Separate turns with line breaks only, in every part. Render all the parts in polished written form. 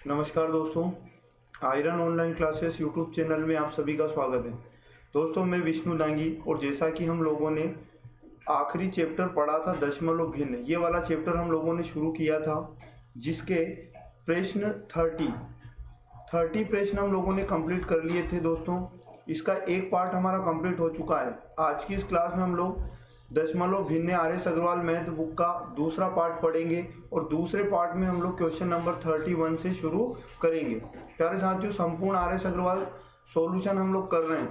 नमस्कार दोस्तों, iron online classes YouTube channel में आप सभी का स्वागत है। दोस्तों, मैं विष्णु दांगी और जैसा कि हम लोगों ने आखिरी चैप्टर पढ़ा था दशमलव भिन्न, ये वाला चैप्टर हम लोगों ने शुरू किया था, जिसके प्रश्न 30 प्रश्न हम लोगों ने कंप्लीट कर लिए थे। दोस्तों, इसका एक पार्ट हमारा कंप्लीट हो चुका है। आज की इस क्लास में हम लोग दशमलव भिन्न आर.एस. अग्रवाल मैथ बुक का दूसरा पार्ट पढ़ेंगे और दूसरे पार्ट में हम लोग क्वेश्चन नंबर 31 से शुरू करेंगे। प्यारे साथियों, संपूर्ण आर.एस. अग्रवाल सॉल्यूशन हम लोग कर रहे हैं।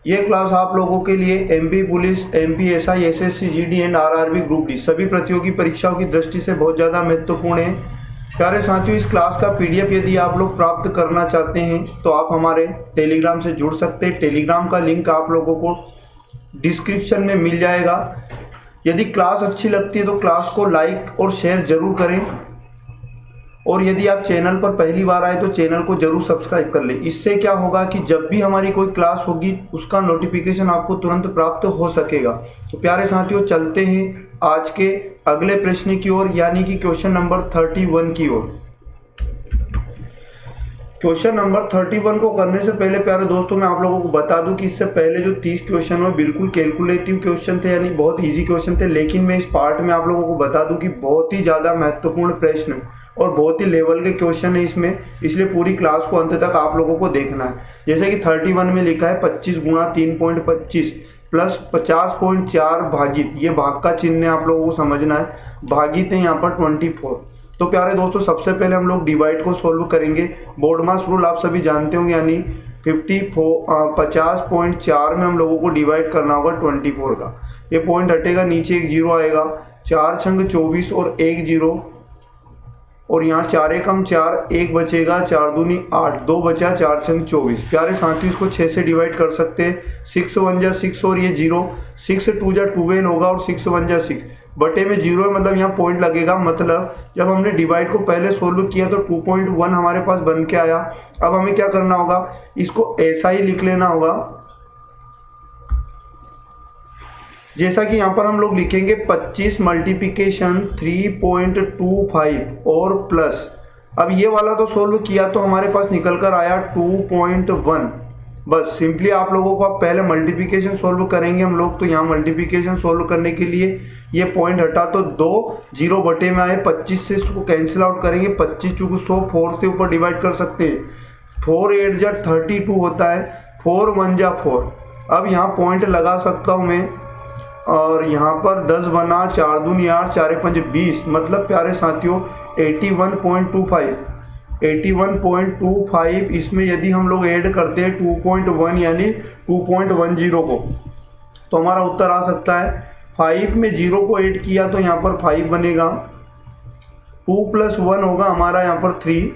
ये क्लास आप लोगों के लिए MP police, MP SI, SSC, GD and RRB group D सभी प्रतियोगी परीक्षाओं की दृष्टि से बहुत ज़्यादा महत्वपूर्ण है। प्यारे साथियों, इस क्लास का पीडीएफ यदि आप लोग प्राप्त करना चाहते हैं तो आप हमारे टेलीग्राम से जुड़ सकते हैं। टेलीग्राम का लिंक आप लोगों को डिस्क्रिप्शन में मिल जाएगा। यदि क्लास अच्छी लगती है तो क्लास को लाइक और शेयर जरूर करें, और यदि आप चैनल पर पहली बार आए तो चैनल को जरूर सब्सक्राइब कर लें। इससे क्या होगा कि जब भी हमारी कोई क्लास होगी उसका नोटिफिकेशन आपको तुरंत प्राप्त हो सकेगा। तो प्यारे साथियों, चलते हैं आज के अगले प्रश्न की ओर, यानी कि क्वेश्चन नंबर 31 की ओर। क्वेश्चन नंबर 31 को करने से पहले प्यारे दोस्तों, मैं आप लोगों को बता दूं कि इससे पहले जो 30 क्वेश्चन हुए बिल्कुल कैलकुलेटिव क्वेश्चन थे, यानी बहुत इजी क्वेश्चन थे। लेकिन मैं इस पार्ट में आप लोगों को बता दूं कि बहुत ही ज़्यादा महत्वपूर्ण प्रश्न और बहुत ही लेवल के क्वेश्चन है इसमें, इसलिए पूरी क्लास को अंत तक आप लोगों को देखना है। जैसे कि 31 में लिखा है 25 गुणा 3.25 प्लस 50.4 भागित, ये भाग का चिन्ह आप लोगों को समझना है, भागित है यहाँ पर 24। तो प्यारे दोस्तों, सबसे पहले हम लोग डिवाइड को सोल्व करेंगे। बोर्ड मास रूल आप सभी जानते होंगे, यानी 50.4 में हम लोगों को डिवाइड करना होगा 24 का। ये पॉइंट हटेगा, नीचे एक जीरो आएगा, 4 छंग 24 और एक जीरो, और यहाँ 4 एकम 4, एक बचेगा, 4 दूनी 8, 2 बचा, 4 छंग 24। प्यारे साथियों, इसको 6 से डिवाइड कर सकते हैं। 6 1 जा 6 और ये जीरो, 6 2 जा 12 होगा और 6 1 जा 6 बटे में जीरो है, मतलब यहाँ पॉइंट लगेगा। मतलब जब हमने डिवाइड को पहले सोल्व किया तो 2.1 हमारे पास बन के आया। अब हमें क्या करना होगा, इसको ऐसा ही लिख लेना होगा, जैसा कि यहाँ पर हम लोग लिखेंगे 25 मल्टीप्लिकेशन 3.25 और प्लस। अब ये वाला तो सोल्व किया तो हमारे पास निकल कर आया 2.1। बस सिंपली आप लोगों को अब पहले मल्टीप्लिकेशन सोल्व करेंगे हम लोग। तो यहाँ मल्टीप्लिकेशन सोल्व करने के लिए ये पॉइंट हटा तो 2 जीरो बटे में आए, 25 से इसको कैंसिल आउट करेंगे। 25 चूँकि 100 4 से ऊपर डिवाइड कर सकते हैं। 4 8 जा 32 होता है, 4 1 जा 4। अब यहाँ पॉइंट लगा सकता हूँ मैं, और यहाँ पर 10 बना, 4 दूनी 8, 4 5 20, मतलब प्यारे साथियों 81.25 इसमें यदि हम लोग ऐड करते हैं 2.1 यानी 2.10 को, तो हमारा उत्तर आ सकता है। 5 में 0 को ऐड किया तो यहाँ पर 5 बनेगा, 2 + 1 होगा हमारा यहाँ पर 3,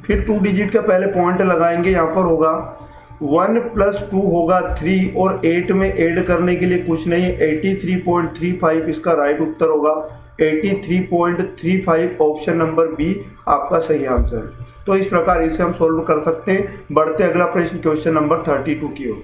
फिर 2 डिजिट का पहले पॉइंट लगाएंगे, यहाँ पर होगा 1 + 2 होगा 3, और 8 में ऐड करने के लिए कुछ नहीं, 83.35 इसका राइट उत्तर होगा। 83.35 ऑप्शन नंबर बी आपका सही आंसर है। तो इस प्रकार इसे हम सोल्व कर सकते हैं। बढ़ते अगला प्रश्न क्वेश्चन नंबर 32 की ओर।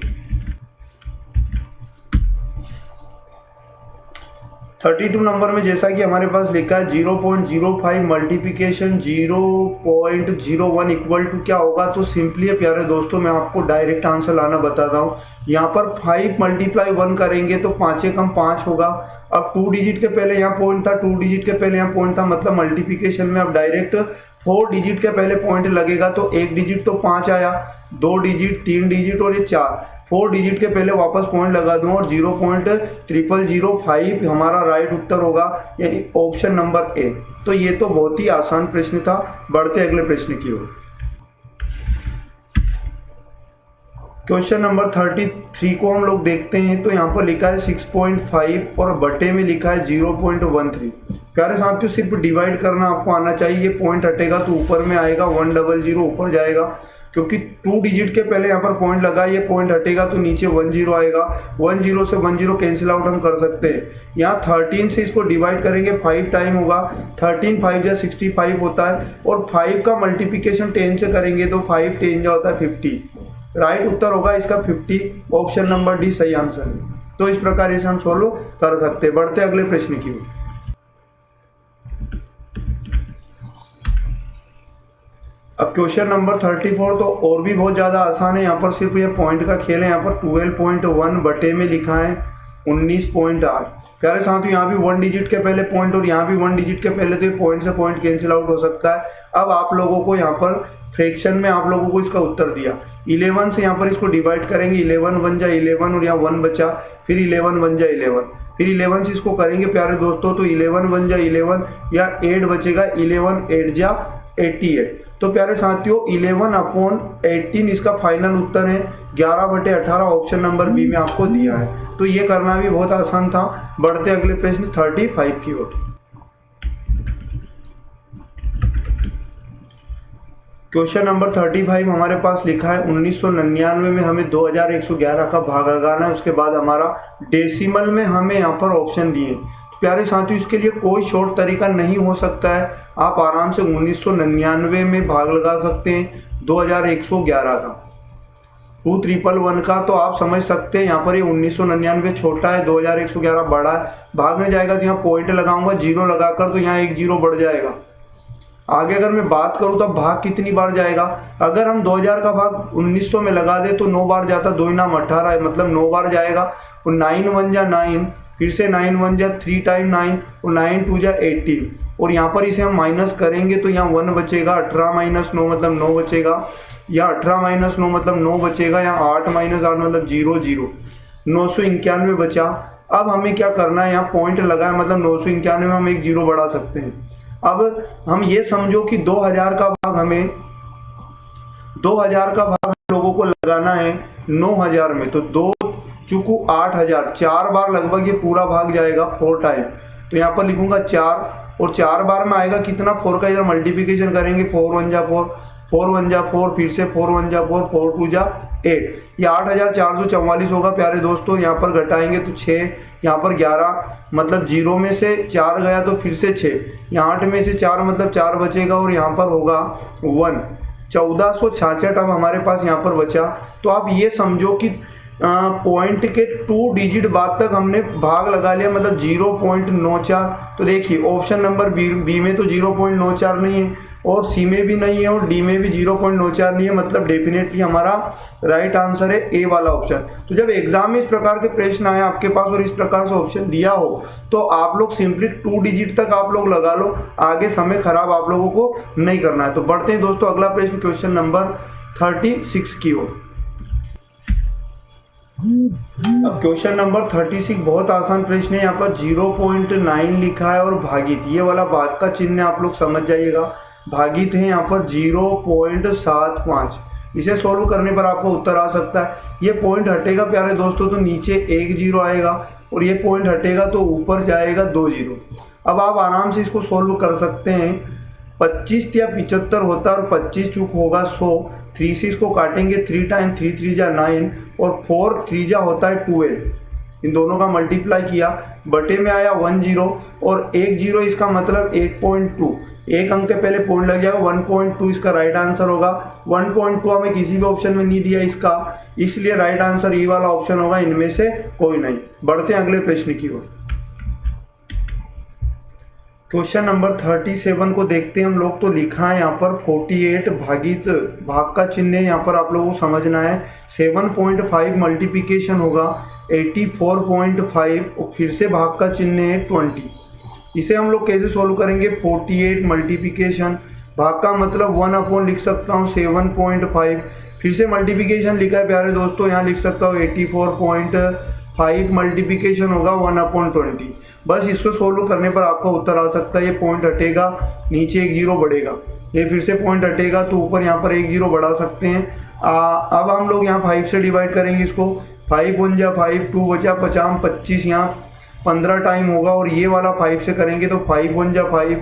32 नंबर में जैसा कि हमारे पास लिखा है 0.05 मल्टीप्लिकेशन 0.01 इक्वल टू क्या होगा। तो सिंपली है प्यारे दोस्तों, मैं आपको डायरेक्ट आंसर लाना बताता हूँ। यहाँ पर 5 × 1 करेंगे तो 5 एकम 5 होगा। अब 2 डिजिट के पहले यहाँ पॉइंट था, 2 डिजिट के पहले यहाँ पॉइंट था, मतलब मल्टीप्लिकेशन में अब डायरेक्ट 4 डिजिट के पहले पॉइंट लगेगा। तो 1 डिजिट तो 5 आया, 2 डिजिट, 3 डिजिट और ये 4, 4 डिजिट के पहले वापस पॉइंट लगा दूं और 0.0005 हमारा राइट उत्तर होगा, यानी ऑप्शन नंबर ए। तो ये तो बहुत ही आसान प्रश्न था। बढ़ते अगले प्रश्न की ओर। क्वेश्चन नंबर 33 को हम लोग देखते हैं। तो यहाँ पर लिखा है 6.5 और बटे में लिखा है 0.13। प्यारे साथियों, सिर्फ डिवाइड करना आपको आना चाहिए। ये पॉइंट हटेगा तो ऊपर में आएगा 100 ऊपर जाएगा, क्योंकि 2 डिजिट के पहले यहाँ पर पॉइंट लगा, ये पॉइंट हटेगा तो नीचे 10 आएगा। 10 से 10 कैंसिल आउट हम कर सकते हैं। यहाँ 13 से इसको डिवाइड करेंगे, 5 टाइम होगा, 13 5 जा 65 होता है, और 5 का मल्टीप्लिकेशन 10 से करेंगे तो 5 10 जा होता है 50। राइट उत्तर होगा इसका 50, ऑप्शन नंबर डी सही आंसर है। तो इस प्रकार इसे हम सोल्व कर सकते हैं। बढ़ते अगले प्रश्न की ओर। अब क्वेश्चन नंबर 34 तो और भी बहुत ज़्यादा आसान है। यहाँ पर सिर्फ ये पॉइंट का खेल है। यहाँ पर 12.1 बटे में लिखा है 19.8। प्यारे साथियों, यहाँ भी 1 डिजिट के पहले पॉइंट और यहाँ भी 1 डिजिट के पहले, तो ये पॉइंट से पॉइंट कैंसिल आउट हो सकता है। अब आप लोगों को यहाँ पर फ्रैक्शन में आप लोगों को इसका उत्तर दिया 11 से यहाँ पर इसको डिवाइड करेंगे। 11 बन जा 11 और यहाँ 1 बचा, फिर 11 बन जा 11, फिर 11 से इसको करेंगे प्यारे दोस्तों तो 11 बन जा 11 या 8 बचेगा। 11 8 जा 88। तो प्यारे साथियों 11/18 इसका फाइनल उत्तर है। 11/18 ऑप्शन नंबर बी में आपको दिया है। तो ये करना भी बहुत आसान था। बढ़ते अगले प्रश्न 35 की ओर। क्वेश्चन नंबर 35 हमारे पास लिखा है 1999 में हमें 2111 का भाग लगाना है। उसके बाद हमारा डेसिमल में हमें यहाँ पर ऑप्शन दिए। प्यारे साथियों, इसके लिए कोई शॉर्ट तरीका नहीं हो सकता है। आप आराम से 1999 में भाग लगा सकते हैं 2111 का। 2111 का तो आप समझ सकते हैं। यहाँ पर ये 1999 छोटा है, 2111 बड़ा है। भाग में जाएगा तो यहाँ पॉइंट लगाऊंगा 0 लगाकर, तो यहाँ 1 0 बढ़ जाएगा। आगे अगर मैं बात करूँ तो भाग कितनी बार जाएगा, अगर हम 2000 का भाग 1900 में लगा दे तो 9 बार जाता। 2 नाम 18 है, मतलब 9 बार जाएगा। और 9 1 जा 9, फिर से 9 1 जा 3 टाइम 9 और 9 2 जा 18। और यहाँ पर इसे हम माइनस करेंगे तो यहाँ 1 बचेगा। 18 - 9 मतलब 9 बचेगा। या 18 - 9 मतलब 9 बचेगा। यहाँ 8 - 8 मतलब 0 0। 991 बचा। अब हमें क्या करना है, यहाँ पॉइंट लगाए मतलब 991 में हम 1 0 बढ़ा सकते हैं। अब हम ये समझो कि 2000 का भाग हमें 2000 का भाग लोगों को लगाना है 9000 में। तो 2 चुकू 8000, 4 बार लगभग ये पूरा भाग जाएगा 4 टाइम। तो यहाँ पर लिखूंगा 4 और 4 बार में आएगा कितना, 4 का इधर मल्टीप्लिकेशन करेंगे। 4 1 जा 4, 4 1 जा 4, फिर से 4 1 जा 4, 4 2 जा 8। ये 8444 होगा प्यारे दोस्तों। यहाँ पर घटाएंगे तो 6, यहाँ पर 11 मतलब 0 में से 4 गया तो फिर से 6, यहाँ 8 में से 4 मतलब 4 बचेगा और यहाँ पर होगा 1। 1466 अब हमारे पास यहाँ पर बचा। तो आप ये समझो कि पॉइंट के 2 डिजिट बाद तक हमने भाग लगा लिया, मतलब 0.94। तो देखिए ऑप्शन नंबर बी में तो 0.94 नहीं है और सी में भी नहीं है और डी में भी 0.94 नहीं है, मतलब डेफिनेटली हमारा राइट आंसर है ए वाला ऑप्शन। तो जब एग्जाम में इस प्रकार के प्रश्न आए आपके पास और इस प्रकार से ऑप्शन दिया हो तो आप लोग सिंपली 2 डिजिट तक आप लोग लगा लो। आगे समय खराब आप लोगों को नहीं करना है। तो बढ़ते हैं दोस्तों अगला प्रश्न क्वेश्चन नंबर 36 की ओर। अब क्वेश्चन नंबर 36 बहुत आसान प्रश्न है। यहाँ पर 0.9 लिखा है और भागित, ये वाला भाग का चिन्ह आप लोग समझ जाइएगा। भागित है यहाँ पर 0.75। इसे सोल्व करने पर आपको उत्तर आ सकता है। ये पॉइंट हटेगा प्यारे दोस्तों तो नीचे 1 0 आएगा और ये पॉइंट हटेगा तो ऊपर जाएगा 2 0। अब आप आराम से इसको सोल्व कर सकते हैं। 25 या 75 होता है और 25 चूक होगा 100। 3 से इसको काटेंगे 3 टाइम 3 3 जा 9 और 4 3 जा होता है 12। इन दोनों का मल्टीप्लाई किया, बटे में आया 1 0 और 1 0 इसका मतलब 1.2। एक अंक के पहले पॉइंट लग जाएगा 1.2 इसका राइट आंसर होगा। 1.2 हमें किसी भी ऑप्शन में नहीं दिया इसका, इसलिए राइट आंसर ई वाला ऑप्शन होगा, इनमें से कोई नहीं। बढ़ते हैं अगले प्रश्न की ओर। क्वेश्चन नंबर 37 को देखते हैं हम लोग। तो लिखा है यहाँ पर 48 भागित, भाग का चिन्ह है यहाँ पर आप लोगों को समझना है। 7.5 मल्टीप्लिकेशन होगा 84.5 और फिर से भाग का चिन्ह है 20। इसे हम लोग कैसे सोल्व करेंगे, 48 मल्टीप्लिकेशन, भाग का मतलब 1 लिख सकता हूँ 7.5, फिर से मल्टीप्लिकेशन लिखा है प्यारे दोस्तों, यहाँ लिख सकता हूँ 84.5 मल्टीप्लिकेशन होगा 1/20। बस इसको सोल्व करने पर आपका उत्तर आ सकता है। ये पॉइंट हटेगा, नीचे 1 0 बढ़ेगा, ये फिर से पॉइंट हटेगा तो ऊपर यहाँ पर 1 0 बढ़ा सकते हैं। अब हम लोग यहाँ 5 से डिवाइड करेंगे इसको। 5 1 जा 5, 2 बचा 50 25, यहाँ 15 टाइम होगा और ये वाला 5 से करेंगे तो 5 1 जा 5,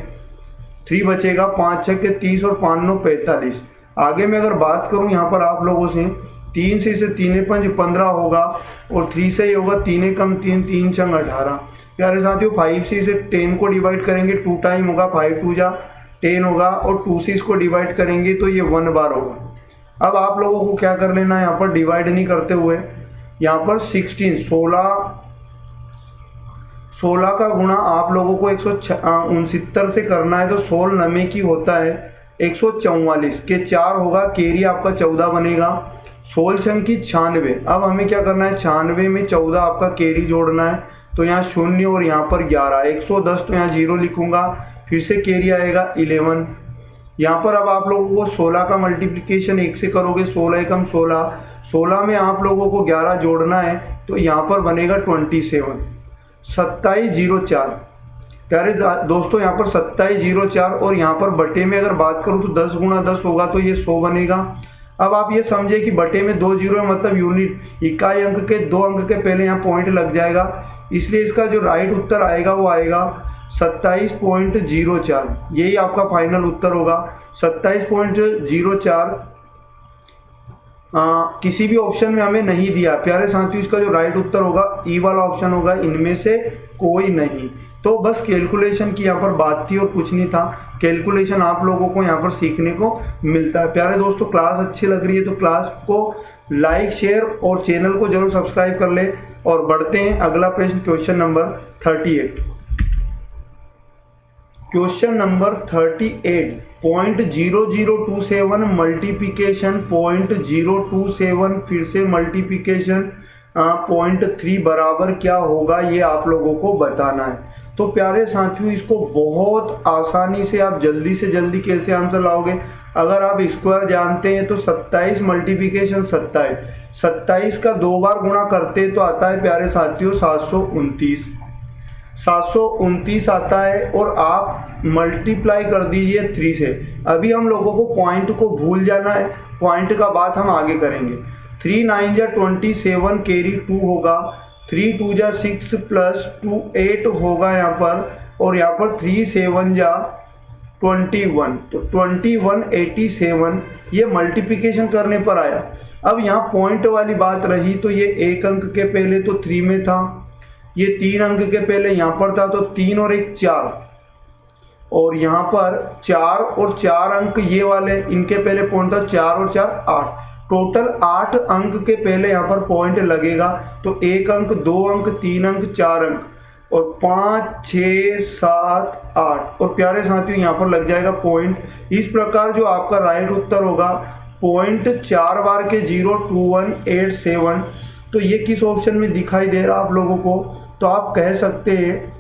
3 बचेगा, 5 6 के 30 और 5 9 45। आगे मैं अगर बात करूँ यहाँ पर आप लोगों से, 3 से इसे 3 5 15 होगा और 3 से ये होगा 3 कम 3 3 6 18। प्यारे साथियों 5 से इसे 10 को डिवाइड करेंगे 2 टाइम होगा, 5 2 जा 10 होगा और 2 से इसको डिवाइड करेंगे तो ये 1 बार होगा। अब आप लोगों को क्या कर लेना है, यहाँ पर डिवाइड नहीं करते हुए यहाँ पर 16 का गुणा आप लोगों को 169 से करना है। तो 16 नमे की होता है 144 के 4 होगा, कैरी आपका 14 बनेगा। 16 छंकी 96। अब हमें क्या करना है, 96 में 14 आपका कैरी जोड़ना है, तो यहाँ 0 और यहाँ पर 11। 110 तो यहाँ 0 लिखूंगा, फिर से कैरी आएगा 11। यहाँ पर अब आप लोगों को 16 का मल्टीप्लिकेशन 1 से करोगे, 16 एकम 16, 16 में आप लोगों को 11 जोड़ना है, तो यहाँ पर बनेगा 27। 2704 प्यारे दोस्तों, यहाँ पर 2704 और यहाँ पर बटे में अगर बात करूँ तो 10 गुणा 10 होगा, तो ये 100 बनेगा। अब आप ये समझे कि बटे में 2 जीरो है, मतलब यूनिट इकाई अंक के 2 अंक के पहले यहाँ पॉइंट लग जाएगा, इसलिए इसका जो राइट उत्तर आएगा वो आएगा 27.04। यही आपका फाइनल उत्तर होगा 27.04। किसी भी ऑप्शन में हमें नहीं दिया प्यारे साथियों, इसका जो राइट उत्तर होगा ई वाला ऑप्शन होगा, इनमें से कोई नहीं। तो बस कैलकुलेशन की यहाँ पर बात थी और कुछ नहीं था। कैलकुलेशन आप लोगों को यहाँ पर सीखने को मिलता है। प्यारे दोस्तों, क्लास अच्छी लग रही है तो क्लास को लाइक शेयर और चैनल को जरूर सब्सक्राइब कर ले। और बढ़ते हैं अगला प्रश्न, question number 38। Question number 38, 0.0027 multiplication 0.027 फिर से मल्टीप्लिकेशन 0.3 बराबर क्या होगा, ये आप लोगों को बताना है। तो प्यारे साथियों, इसको बहुत आसानी से आप जल्दी से जल्दी कैसे आंसर लाओगे, अगर आप स्क्वायर जानते हैं तो 27 मल्टीप्लिकेशन 27, 27 का 2 बार गुणा करते तो आता है प्यारे साथियों 729, 729 आता है। और आप मल्टीप्लाई कर दीजिए 3 से। अभी हम लोगों को पॉइंट को भूल जाना है, पॉइंट का बात हम आगे करेंगे। 3 9 जा 27 कैरी 2 होगा, 3 2 जा 6 प्लस 2 8 होगा यहाँ पर, और यहाँ पर 3 7 जा 21, तो 2187 ये मल्टीप्लिकेशन करने पर आया। अब यहाँ पॉइंट वाली बात रही तो ये 1 अंक के पहले तो 3 में था, ये 3 अंक के पहले यहाँ पर था, तो 3 और 1 4, और यहाँ पर 4 और 4 अंक ये वाले, इनके पहले पॉइंट था 4 और 4 8, टोटल 8 अंक के पहले यहाँ पर पॉइंट लगेगा। तो 1 अंक 2 अंक 3 अंक 4 अंक और 5 6 7 8, और प्यारे साथियों यहाँ पर लग जाएगा पॉइंट। इस प्रकार जो आपका राइट उत्तर होगा पॉइंट 4 बार के 02187। तो ये किस ऑप्शन में दिखाई दे रहा आप लोगों को, तो आप कह सकते हैं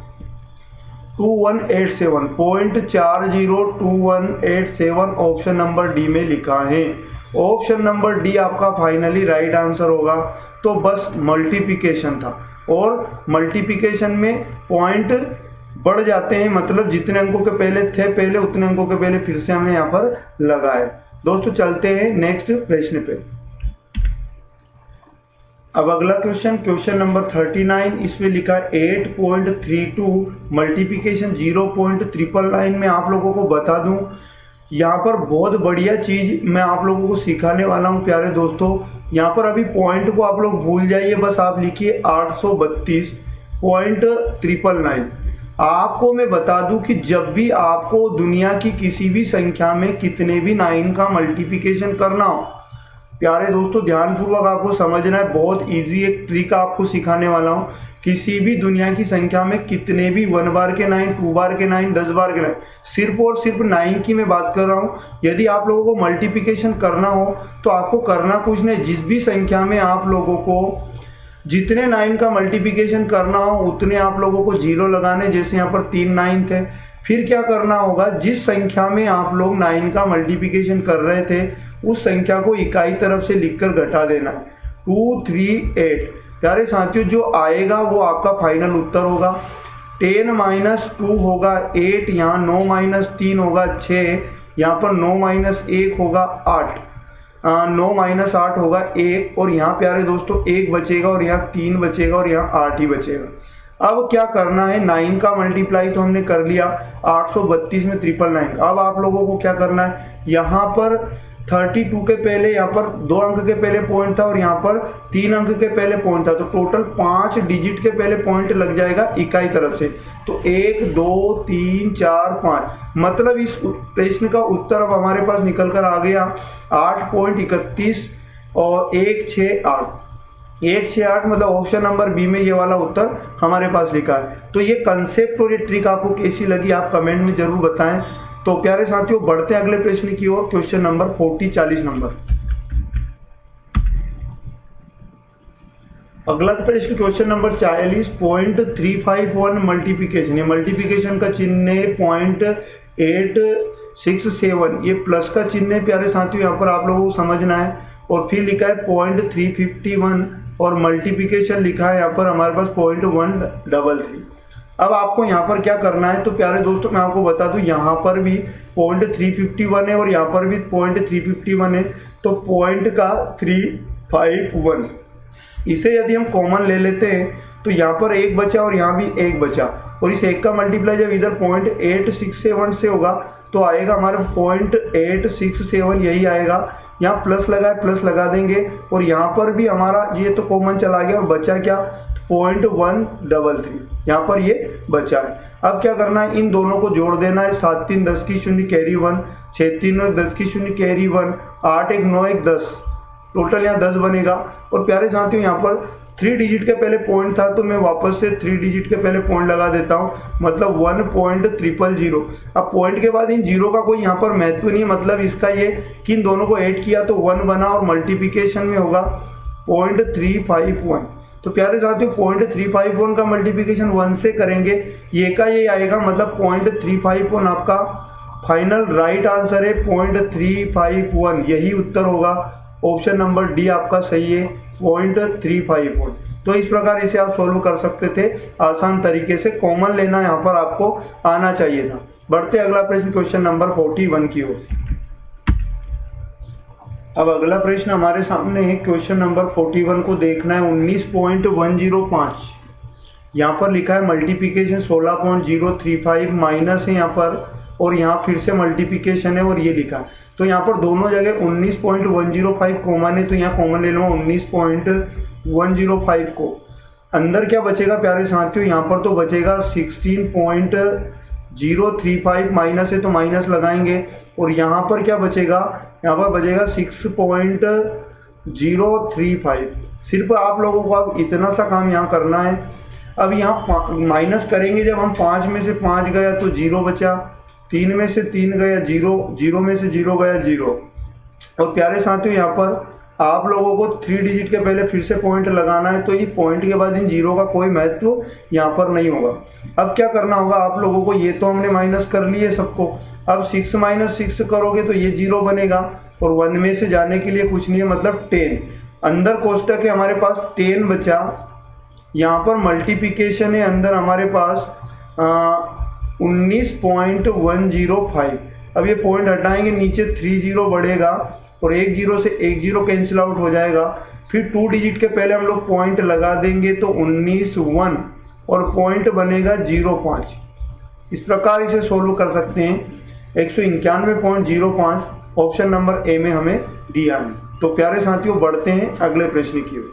2187, पॉइंट 402187 ऑप्शन नंबर डी में लिखा है। ऑप्शन नंबर डी आपका फाइनली राइट आंसर होगा। तो बस मल्टीप्लिकेशन था, और मल्टीप्लिकेशन में पॉइंट बढ़ जाते हैं, मतलब जितने अंकों के पहले थे पहले उतने अंकों के पहले फिर से हमने यहाँ पर लगाए। दोस्तों चलते हैं नेक्स्ट प्रश्न पे। अब अगला क्वेश्चन, क्वेश्चन नंबर 39, इसमें लिखा है 8.32 मल्टीप्लिकेशन 0.999 में आप लोगों को बता दूं, यहाँ पर बहुत बढ़िया चीज मैं आप लोगों को सिखाने वाला हूँ प्यारे दोस्तों। यहाँ पर अभी पॉइंट को आप लोग भूल जाइए, बस आप लिखिए 832.999। आपको मैं बता दूं कि जब भी आपको दुनिया की किसी भी संख्या में कितने भी 9 का मल्टीप्लिकेशन करना हो, प्यारे दोस्तों ध्यानपूर्वक आपको समझना है, बहुत इजी एक ट्रिक आपको सिखाने वाला हूँ। किसी भी दुनिया की संख्या में कितने भी 1 बार के 9, 2 बार के 9, 10 बार के 9, सिर्फ और सिर्फ 9 की मैं बात कर रहा हूँ। यदि आप लोगों को मल्टीप्लिकेशन करना हो तो आपको करना कुछ नहीं, जिस भी संख्या में आप लोगों को जितने 9 का मल्टीप्लिकेशन करना हो उतने आप लोगों को 0 लगाने। जैसे यहाँ पर 3 9 थे, फिर क्या करना होगा, जिस संख्या में आप लोग 9 का मल्टीप्लिकेशन कर रहे थे उस संख्या को इकाई तरफ से लिखकर घटा देना। 238 प्यारे साथियों, जो आएगा वो आपका फाइनल उत्तर होगा। 10 - 2 होगा 8, यहाँ 9 - 3 होगा 6, यहाँ पर 9 - 1 होगा 8, 9 - 8 होगा 1, और यहाँ प्यारे दोस्तों 1 बचेगा, और यहाँ 3 बचेगा, और यहाँ 8 ही बचेगा। अब क्या करना है, 9 का मल्टीप्लाई तो हमने कर लिया 832 में 999। अब आप लोगों को क्या करना है, यहाँ पर 32 के पहले यहाँ पर 2 अंक के पहले पॉइंट था, और यहाँ पर 3 अंक के पहले पॉइंट था, तो टोटल 5 डिजिट के पहले पॉइंट लग जाएगा इकाई तरफ से। तो 1 2 3 4 5, मतलब इस प्रश्न का उत्तर अब हमारे पास निकल कर आ गया 8.31 और 168। 168 मतलब ऑप्शन नंबर बी में ये वाला उत्तर हमारे पास लिखा है। तो ये कंसेप्ट और ये ट्रिक आपको कैसी लगी आप कमेंट में जरूर बताएं। तो प्यारे साथियों बढ़ते हैं अगले प्रश्न की ओर, क्वेश्चन नंबर 40 नंबर। अगला प्रश्न क्वेश्चन नंबर 40, 0.351 मल्टीप्लिकेशन। ये मल्टीप्लिकेशन का चिन्ह है 0.867, ये प्लस का चिन्ह है प्यारे साथियों, यहाँ पर आप लोगों को समझना है। और फिर लिखा है 0.351 और मल्टीप्लिकेशन लिखा है यहाँ पर हमारे पास 0.133। अब आपको यहाँ पर क्या करना है, तो प्यारे दोस्तों मैं आपको बता दूं यहाँ पर भी 0.351 है और यहाँ पर भी 0.351 है, तो पॉइंट का 351, इसे यदि हम कॉमन ले लेते हैं तो यहाँ पर एक बचा और यहाँ भी एक बचा, और इस एक का मल्टीप्लाई जब इधर 0.867 से होगा तो आएगा हमारे 0.867, यही आएगा। यहाँ प्लस लगा है, प्लस लगा देंगे, और यहाँ पर भी हमारा ये तो कॉमन चला गया और बचा क्या 0.133, यहाँ पर ये बचा है। अब क्या करना है, इन दोनों को जोड़ देना है। 7 3 10 की शून्य कैरी 1, 6 3 9 10 की शून्य कैरी 1, 8 1 9 1 10, टोटल यहाँ 10 बनेगा। और प्यारे साथियों यहाँ पर 3 डिजिट के पहले पॉइंट था तो मैं वापस से 3 डिजिट के पहले पॉइंट लगा देता हूँ, मतलब 1.000। अब पॉइंट के बाद इन जीरो का कोई यहाँ पर महत्व नहीं है, मतलब इसका ये कि इन दोनों को ऐड किया तो 1 बना और मल्टीप्लिकेशन में होगा 0.351। तो प्यारे साथियों 0.351 का मल्टीप्लिकेशन 1 से करेंगे, ये का ये आएगा, मतलब 0.351 आपका फाइनल राइट आंसर है 0.351, यही उत्तर होगा। ऑप्शन नंबर डी आपका सही है 0.351। तो इस प्रकार इसे आप सोल्व कर सकते थे आसान तरीके से, कॉमन लेना यहाँ पर आपको आना चाहिए था। बढ़ते अगला प्रश्न क्वेश्चन नंबर 41 की ओर। अब अगला प्रश्न हमारे सामने है, क्वेश्चन नंबर 41 को देखना है। 19.105 यहाँ पर लिखा है मल्टीप्लिकेशन 16.035 माइनस है यहाँ पर, और यहाँ फिर से मल्टीप्लिकेशन है और ये लिखा है। तो यहाँ पर दोनों जगह 19.105 कॉमन है, तो यहाँ कॉमन ले लूँगा 19.105 को। अंदर क्या बचेगा प्यारे साथियों, यहाँ पर तो बचेगा 16.035 माइनस है तो माइनस लगाएंगे, और यहाँ पर क्या बचेगा, यहाँ पर बचेगा 6.035। सिर्फ आप लोगों को अब इतना सा काम यहाँ करना है। अब यहाँ माइनस करेंगे, जब हम 5 में से 5 गया तो 0 बचा, 3 में से 3 गया 0, 0 में से 0 गया 0। और प्यारे साथियों यहाँ पर आप लोगों को 3 डिजिट के पहले फिर से पॉइंट लगाना है, तो ये पॉइंट के बाद इन जीरो का कोई महत्व यहाँ पर नहीं होगा। अब क्या करना होगा आप लोगों को, ये तो हमने माइनस कर लिए सबको, अब 6 - 6 करोगे तो ये 0 बनेगा, और 1 में से जाने के लिए कुछ नहीं है, मतलब 10। अंदर कोष्टक है हमारे पास 10 बचा, यहाँ पर मल्टीप्लिकेशन है अंदर हमारे पास 19.105। अब ये पॉइंट हटाएंगे, नीचे 3 0 बढ़ेगा और 1 0 से 1 0 कैंसिल आउट हो जाएगा। फिर 2 डिजिट के पहले हम लोग पॉइंट लगा देंगे तो 19 1 और पॉइंट बनेगा 0.5। इस प्रकार इसे सोल्व कर सकते हैं। 191.05 ऑप्शन नंबर ए में हमें दिया है। तो प्यारे साथियों बढ़ते हैं अगले प्रश्न की ओर।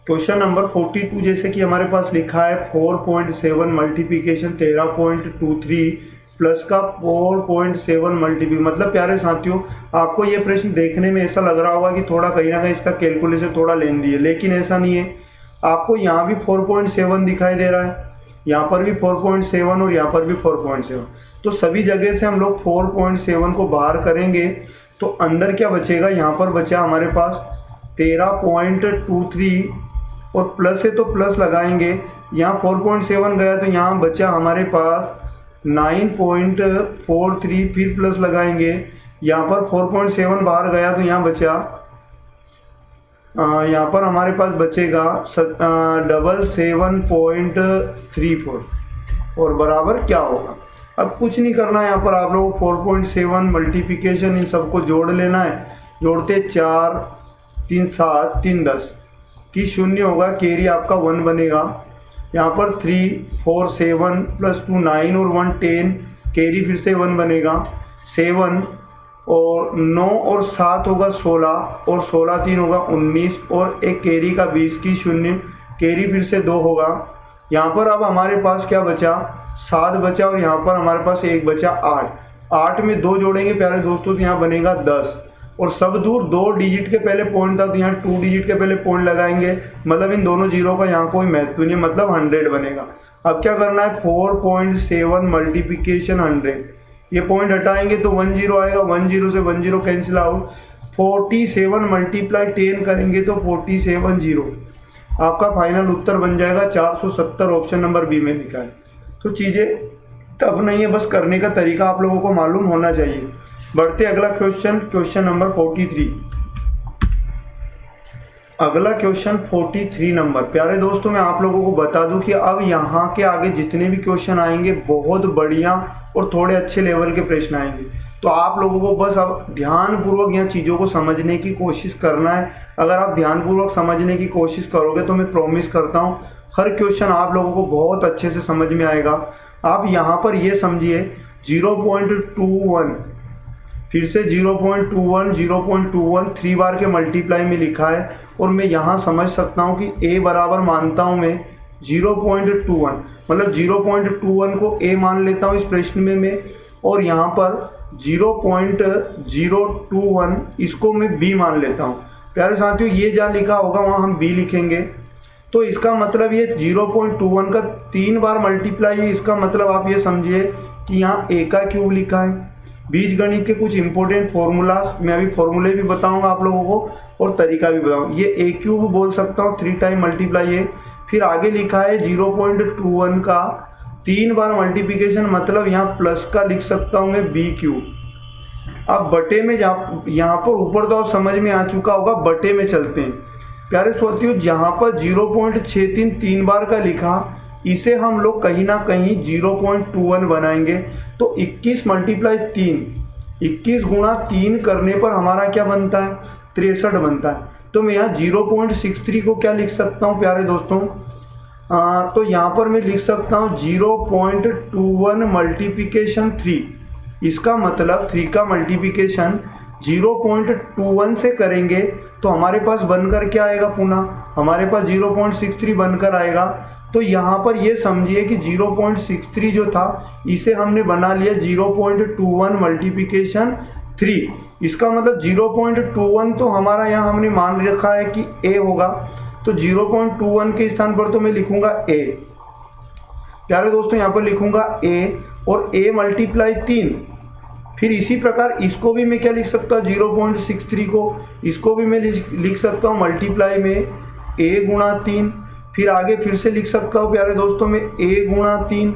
क्वेश्चन नंबर 42 जैसे कि हमारे पास लिखा है 4.7 मल्टीप्लिकेशन 13.23 प्लस का 4.7 मल्टीप्ली, मतलब प्यारे साथियों आपको ये प्रश्न देखने में ऐसा लग रहा होगा कि थोड़ा कहीं ना कहीं इसका कैलकुलेशन थोड़ा लेंदी है, लेकिन ऐसा नहीं है। आपको यहाँ भी 4.7 दिखाई दे रहा है, यहाँ पर भी 4.7 और यहाँ पर भी 4.7, तो सभी जगह से हम लोग 4.7 को बाहर करेंगे तो अंदर क्या बचेगा, यहाँ पर बचा हमारे पास 13.23 और प्लस है तो प्लस लगाएंगे, यहाँ 4.7 गया तो यहाँ बचा हमारे पास 9.43, फिर प्लस लगाएंगे, यहाँ पर 4.7 बाहर गया तो यहाँ बचा यहाँ पर हमारे पास बचेगा 777.34 और बराबर क्या होगा। अब कुछ नहीं करना है, यहाँ पर आप लोग 4.7 मल्टीप्लिकेशन इन सबको जोड़ लेना है। जोड़ते 4 3 7 3 10 की शून्य होगा, कैरी आपका 1 बनेगा। यहाँ पर 3 4 7 प्लस 2 9 और 1 10, कैरी फिर से 1 बनेगा। 7 और 9 और 7 होगा 16 और 16 3 होगा 19 और एक कैरी का 20 की शून्य, कैरी फिर से 2 होगा। यहाँ पर अब हमारे पास क्या बचा, 7 बचा और यहाँ पर हमारे पास 1 बचा 8। 8 में 2 जोड़ेंगे प्यारे दोस्तों तो यहाँ बनेगा 10। और सब दूर 2 डिजिट के पहले पॉइंट था, तो यहाँ 2 डिजिट के पहले पॉइंट लगाएंगे, मतलब इन दोनों जीरो का यहाँ कोई महत्व नहीं, मतलब 100 बनेगा। अब क्या करना है, 4.7 मल्टीप्लिकेशन 100, ये पॉइंट हटाएंगे तो 10 आएगा, 10 से 10 कैंसिल आउट, 47 मल्टीप्लाई 10 करेंगे तो 47 जीरो, आपका फाइनल उत्तर बन जाएगा 470, ऑप्शन नंबर बी में लिखा है। तो चीज़ें टफ नहीं है, बस करने का तरीका आप लोगों को मालूम होना चाहिए। बढ़ते अगला क्वेश्चन, क्वेश्चन नंबर 43। अगला क्वेश्चन 43 नंबर। प्यारे दोस्तों, मैं आप लोगों को बता दूं कि अब यहाँ के आगे जितने भी क्वेश्चन आएंगे बहुत बढ़िया और थोड़े अच्छे लेवल के प्रश्न आएंगे, तो आप लोगों को बस अब ध्यानपूर्वक यहाँ चीज़ों को समझने की कोशिश करना है। अगर आप ध्यानपूर्वक समझने की कोशिश करोगे तो मैं प्रॉमिस करता हूँ हर क्वेश्चन आप लोगों को बहुत अच्छे से समझ में आएगा। आप यहाँ पर ये समझिए 0.21, फिर से 0.21, 0.21 3 बार के मल्टीप्लाई में लिखा है, और मैं यहाँ समझ सकता हूँ कि a बराबर मानता हूँ मैं 0.21, मतलब 0.21 को a मान लेता हूँ इस प्रश्न में मैं, और यहाँ पर 0.021 इसको मैं b मान लेता हूँ। प्यारे साथियों, ये जहाँ लिखा होगा वहाँ हम b लिखेंगे, तो इसका मतलब ये 0.21 का 3 बार मल्टीप्लाई है, इसका मतलब आप ये समझिए कि यहाँ a का क्यूब लिखा है। बीज गणित के कुछ इंपॉर्टेंट फॉर्मूलाज, मैं अभी फॉर्मूले भी बताऊंगा आप लोगों को और तरीका भी बताऊंगा। ये a क्यूब बोल सकता हूँ, 3 टाइम मल्टीप्लाई है। फिर आगे लिखा है 0.21 का 3 बार मल्टीप्लिकेशन, मतलब यहाँ प्लस का लिख सकता हूँ मैं b क्यूब। अब बटे में यहाँ पर ऊपर तो आप समझ में आ चुका होगा, बटे में चलते हैं। प्यारे साथियों, जहाँ पर 0.63 3 बार का लिखा, इसे हम लोग कहीं ना कहीं 0.21 बनाएंगे, तो 21 मल्टीप्लाई 3, 21 गुणा 3 करने पर हमारा क्या बनता है, 63 बनता है। तो मैं यहाँ 0.63 को क्या लिख सकता हूँ प्यारे दोस्तों, तो यहाँ पर मैं लिख सकता हूँ 0.21 मल्टीप्लिकेशन 3। इसका मतलब 3 का मल्टीप्लिकेशन 0.21 से करेंगे तो हमारे पास बनकर क्या आएगा, पुनः हमारे पास 0.63 बनकर आएगा। तो यहाँ पर ये समझिए कि 0.63 जो था इसे हमने बना लिया 0.21 मल्टीप्लिकेशन 3। इसका मतलब 0.21 तो हमारा यहाँ हमने मान रखा है कि a होगा, तो 0.21 के स्थान पर तो मैं लिखूंगा a। प्यारे दोस्तों, यहाँ पर लिखूंगा a और a मल्टीप्लाई 3। फिर इसी प्रकार इसको भी मैं क्या लिख सकता हूँ, 0.63 को इसको भी मैं लिख सकता हूँ मल्टीप्लाई में a गुणा 3। फिर आगे फिर से लिख सकता हूँ प्यारे दोस्तों में a गुणा 3।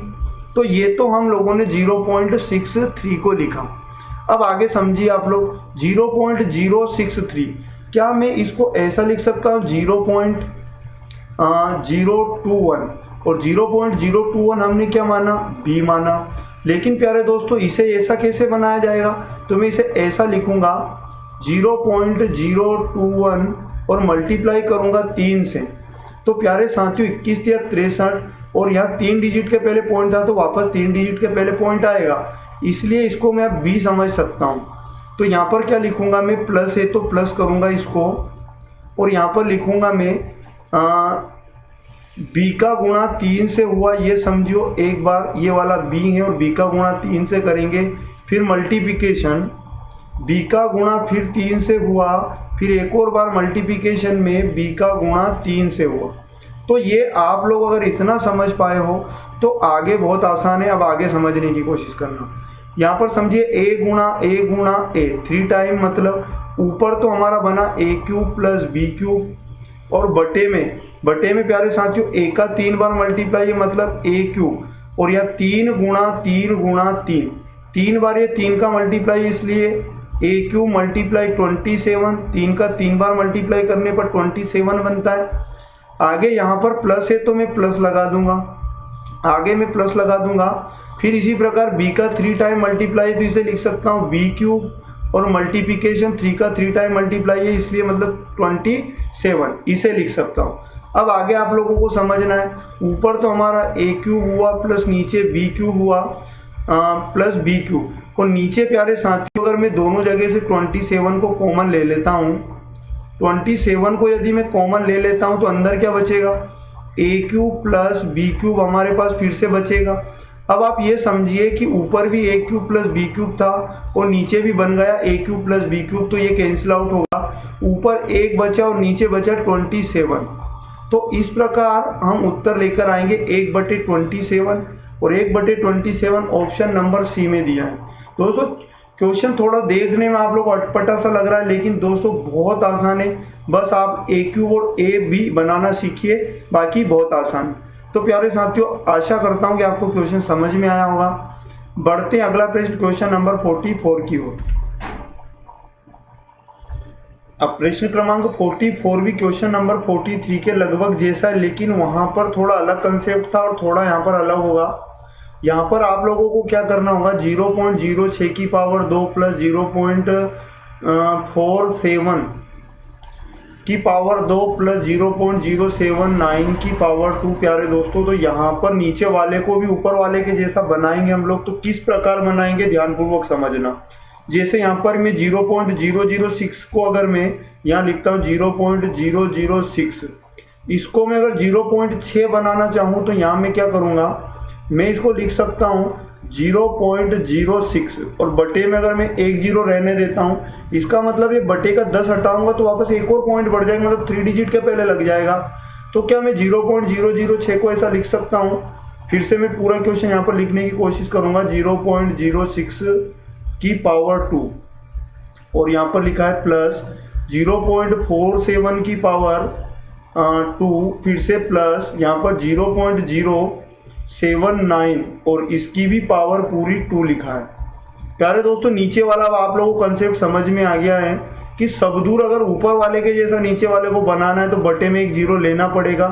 तो ये तो हम लोगों ने 0.63 को लिखा। अब आगे समझिए आप लोग 0.063, क्या मैं इसको ऐसा लिख सकता हूँ 0.021, और 0.021 हमने क्या माना, b माना। लेकिन प्यारे दोस्तों, इसे ऐसा कैसे बनाया जाएगा, तो मैं इसे ऐसा लिखूंगा 0.021 और मल्टीप्लाई करूंगा 3 से। तो प्यारे साथियों 21 या 63, और यहाँ 3 डिजिट के पहले पॉइंट था तो वापस 3 डिजिट के पहले पॉइंट आएगा, इसलिए इसको मैं अब b समझ सकता हूँ। तो यहाँ पर क्या लिखूंगा मैं, प्लस है तो प्लस करूँगा इसको, और यहाँ पर लिखूंगा मैं b का गुणा 3 से हुआ, ये समझियो एक बार ये वाला b है और b का गुणा 3 से करेंगे। फिर मल्टीप्लिकेशन b का गुणा फिर 3 से हुआ, फिर एक और बार मल्टीप्लिकेशन में b का गुणा 3 से हुआ। तो ये आप लोग अगर इतना समझ पाए हो तो आगे बहुत आसान है। अब आगे समझने की कोशिश करना। यहाँ पर समझिए a गुणा a 3 टाइम, मतलब ऊपर तो हमारा बना a cube plus b cube, और बटे में प्यारे साथियों a का 3 बार मल्टीप्लाई है, मतलब a क्यूब, और यह 3 गुणा 3 3 बार ये 3 का मल्टीप्लाई, इसलिए a क्यूब मल्टीप्लाई 27, 3 का 3 बार मल्टीप्लाई करने पर 27 बनता है। आगे यहाँ पर प्लस है तो मैं प्लस लगा दूंगा, आगे मैं प्लस लगा दूंगा। फिर इसी प्रकार b का 3 टाइम मल्टीप्लाई, तो इसे लिख सकता हूँ b क्यूब, और मल्टीप्लिकेशन 3 का 3 टाइम मल्टीप्लाई है, इसलिए मतलब 27 इसे लिख सकता हूँ। अब आगे आप लोगों को समझना है, ऊपर तो हमारा a क्यूब हुआ प्लस नीचे b क्यूब हुआ प्लस b क्यूब, और नीचे प्यारे साथियों अगर मैं दोनों जगह से 27 को कॉमन ले लेता हूँ, 27 को यदि मैं कॉमन ले लेता हूँ तो अंदर क्या बचेगा, a cube plus b cube हमारे पास फिर से बचेगा। अब आप ये समझिए कि ऊपर भी ए क्यूब प्लस बी क्यूब था और नीचे भी बन गया ए क्यूब प्लस बी क्यूब, तो ये कैंसिल आउट होगा, ऊपर एक बचा और नीचे बचा 27। तो इस प्रकार हम उत्तर लेकर आएंगे 1/27 और 1/27 ऑप्शन नंबर सी में दिया है। दोस्तों क्वेश्चन थोड़ा देखने में आप लोग को अटपटा सा लग रहा है, लेकिन दोस्तों बहुत आसान है, बस आप ए क्यूब और ए बी बनाना सीखिए, बाकी बहुत आसान है। तो प्यारे साथियों, आशा करता हूँ कि आपको क्वेश्चन समझ में आया होगा। बढ़ते हैं अगला प्रश्न क्वेश्चन नंबर 44 की ओर। अब प्रश्न क्रमांक 44 भी क्वेश्चन नंबर 43 के लगभग जैसा है, लेकिन वहां पर थोड़ा अलग कंसेप्ट था और थोड़ा यहाँ पर अलग होगा। यहाँ पर आप लोगों को क्या करना होगा, 0.06 की पावर 2 प्लस 0.47 की पावर 2 प्लस 0.079 की पावर 2। प्यारे दोस्तों, तो यहाँ पर नीचे वाले को भी ऊपर वाले के जैसा बनाएंगे हम लोग। तो किस प्रकार बनाएंगे ध्यानपूर्वक समझना। जैसे यहाँ पर मैं 0.006 को अगर मैं यहाँ लिखता हूँ 0.006, इसको मैं अगर 0.6 बनाना चाहूँ तो यहाँ मैं क्या करूँगा, मैं इसको लिख सकता हूँ 0.06 और बटे में अगर मैं 1 0 रहने देता हूँ, इसका मतलब ये बटे का 10 हटाऊंगा तो वापस एक और पॉइंट बढ़ जाएगा, मतलब 3 डिजिट के पहले लग जाएगा। तो क्या मैं 0.006 को ऐसा लिख सकता हूँ। फिर से मैं पूरा क्वेश्चन यहाँ पर लिखने की कोशिश करूँगा, 0.06 की पावर 2 और यहाँ पर लिखा है प्लस 0.47 की पावर 2, फिर से प्लस यहाँ पर 0.079 और इसकी भी पावर पूरी 2 लिखा है। प्यारे दोस्तों, नीचे वाला आप लोगों को कंसेप्ट समझ में आ गया है कि सब दूर अगर ऊपर वाले के जैसा नीचे वाले को बनाना है तो बटे में 1 0 लेना पड़ेगा।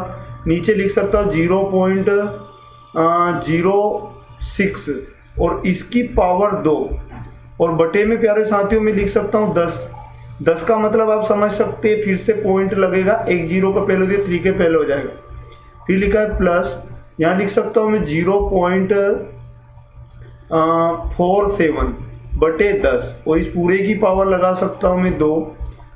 नीचे लिख सकता हूँ 0.06 और इसकी पावर 2 और बटे में प्यारे साथियों में लिख सकता हूँ 10 का मतलब आप समझ सकते हैं, फिर से पॉइंट लगेगा, 1 0 का पहले हो जाएगा, 3 के पहले हो जाएगा। फिर लिखा है प्लस, यहाँ लिख सकता हूँ मैं 0.47 बटे 10 और इस पूरे की पावर लगा सकता हूँ मैं 2।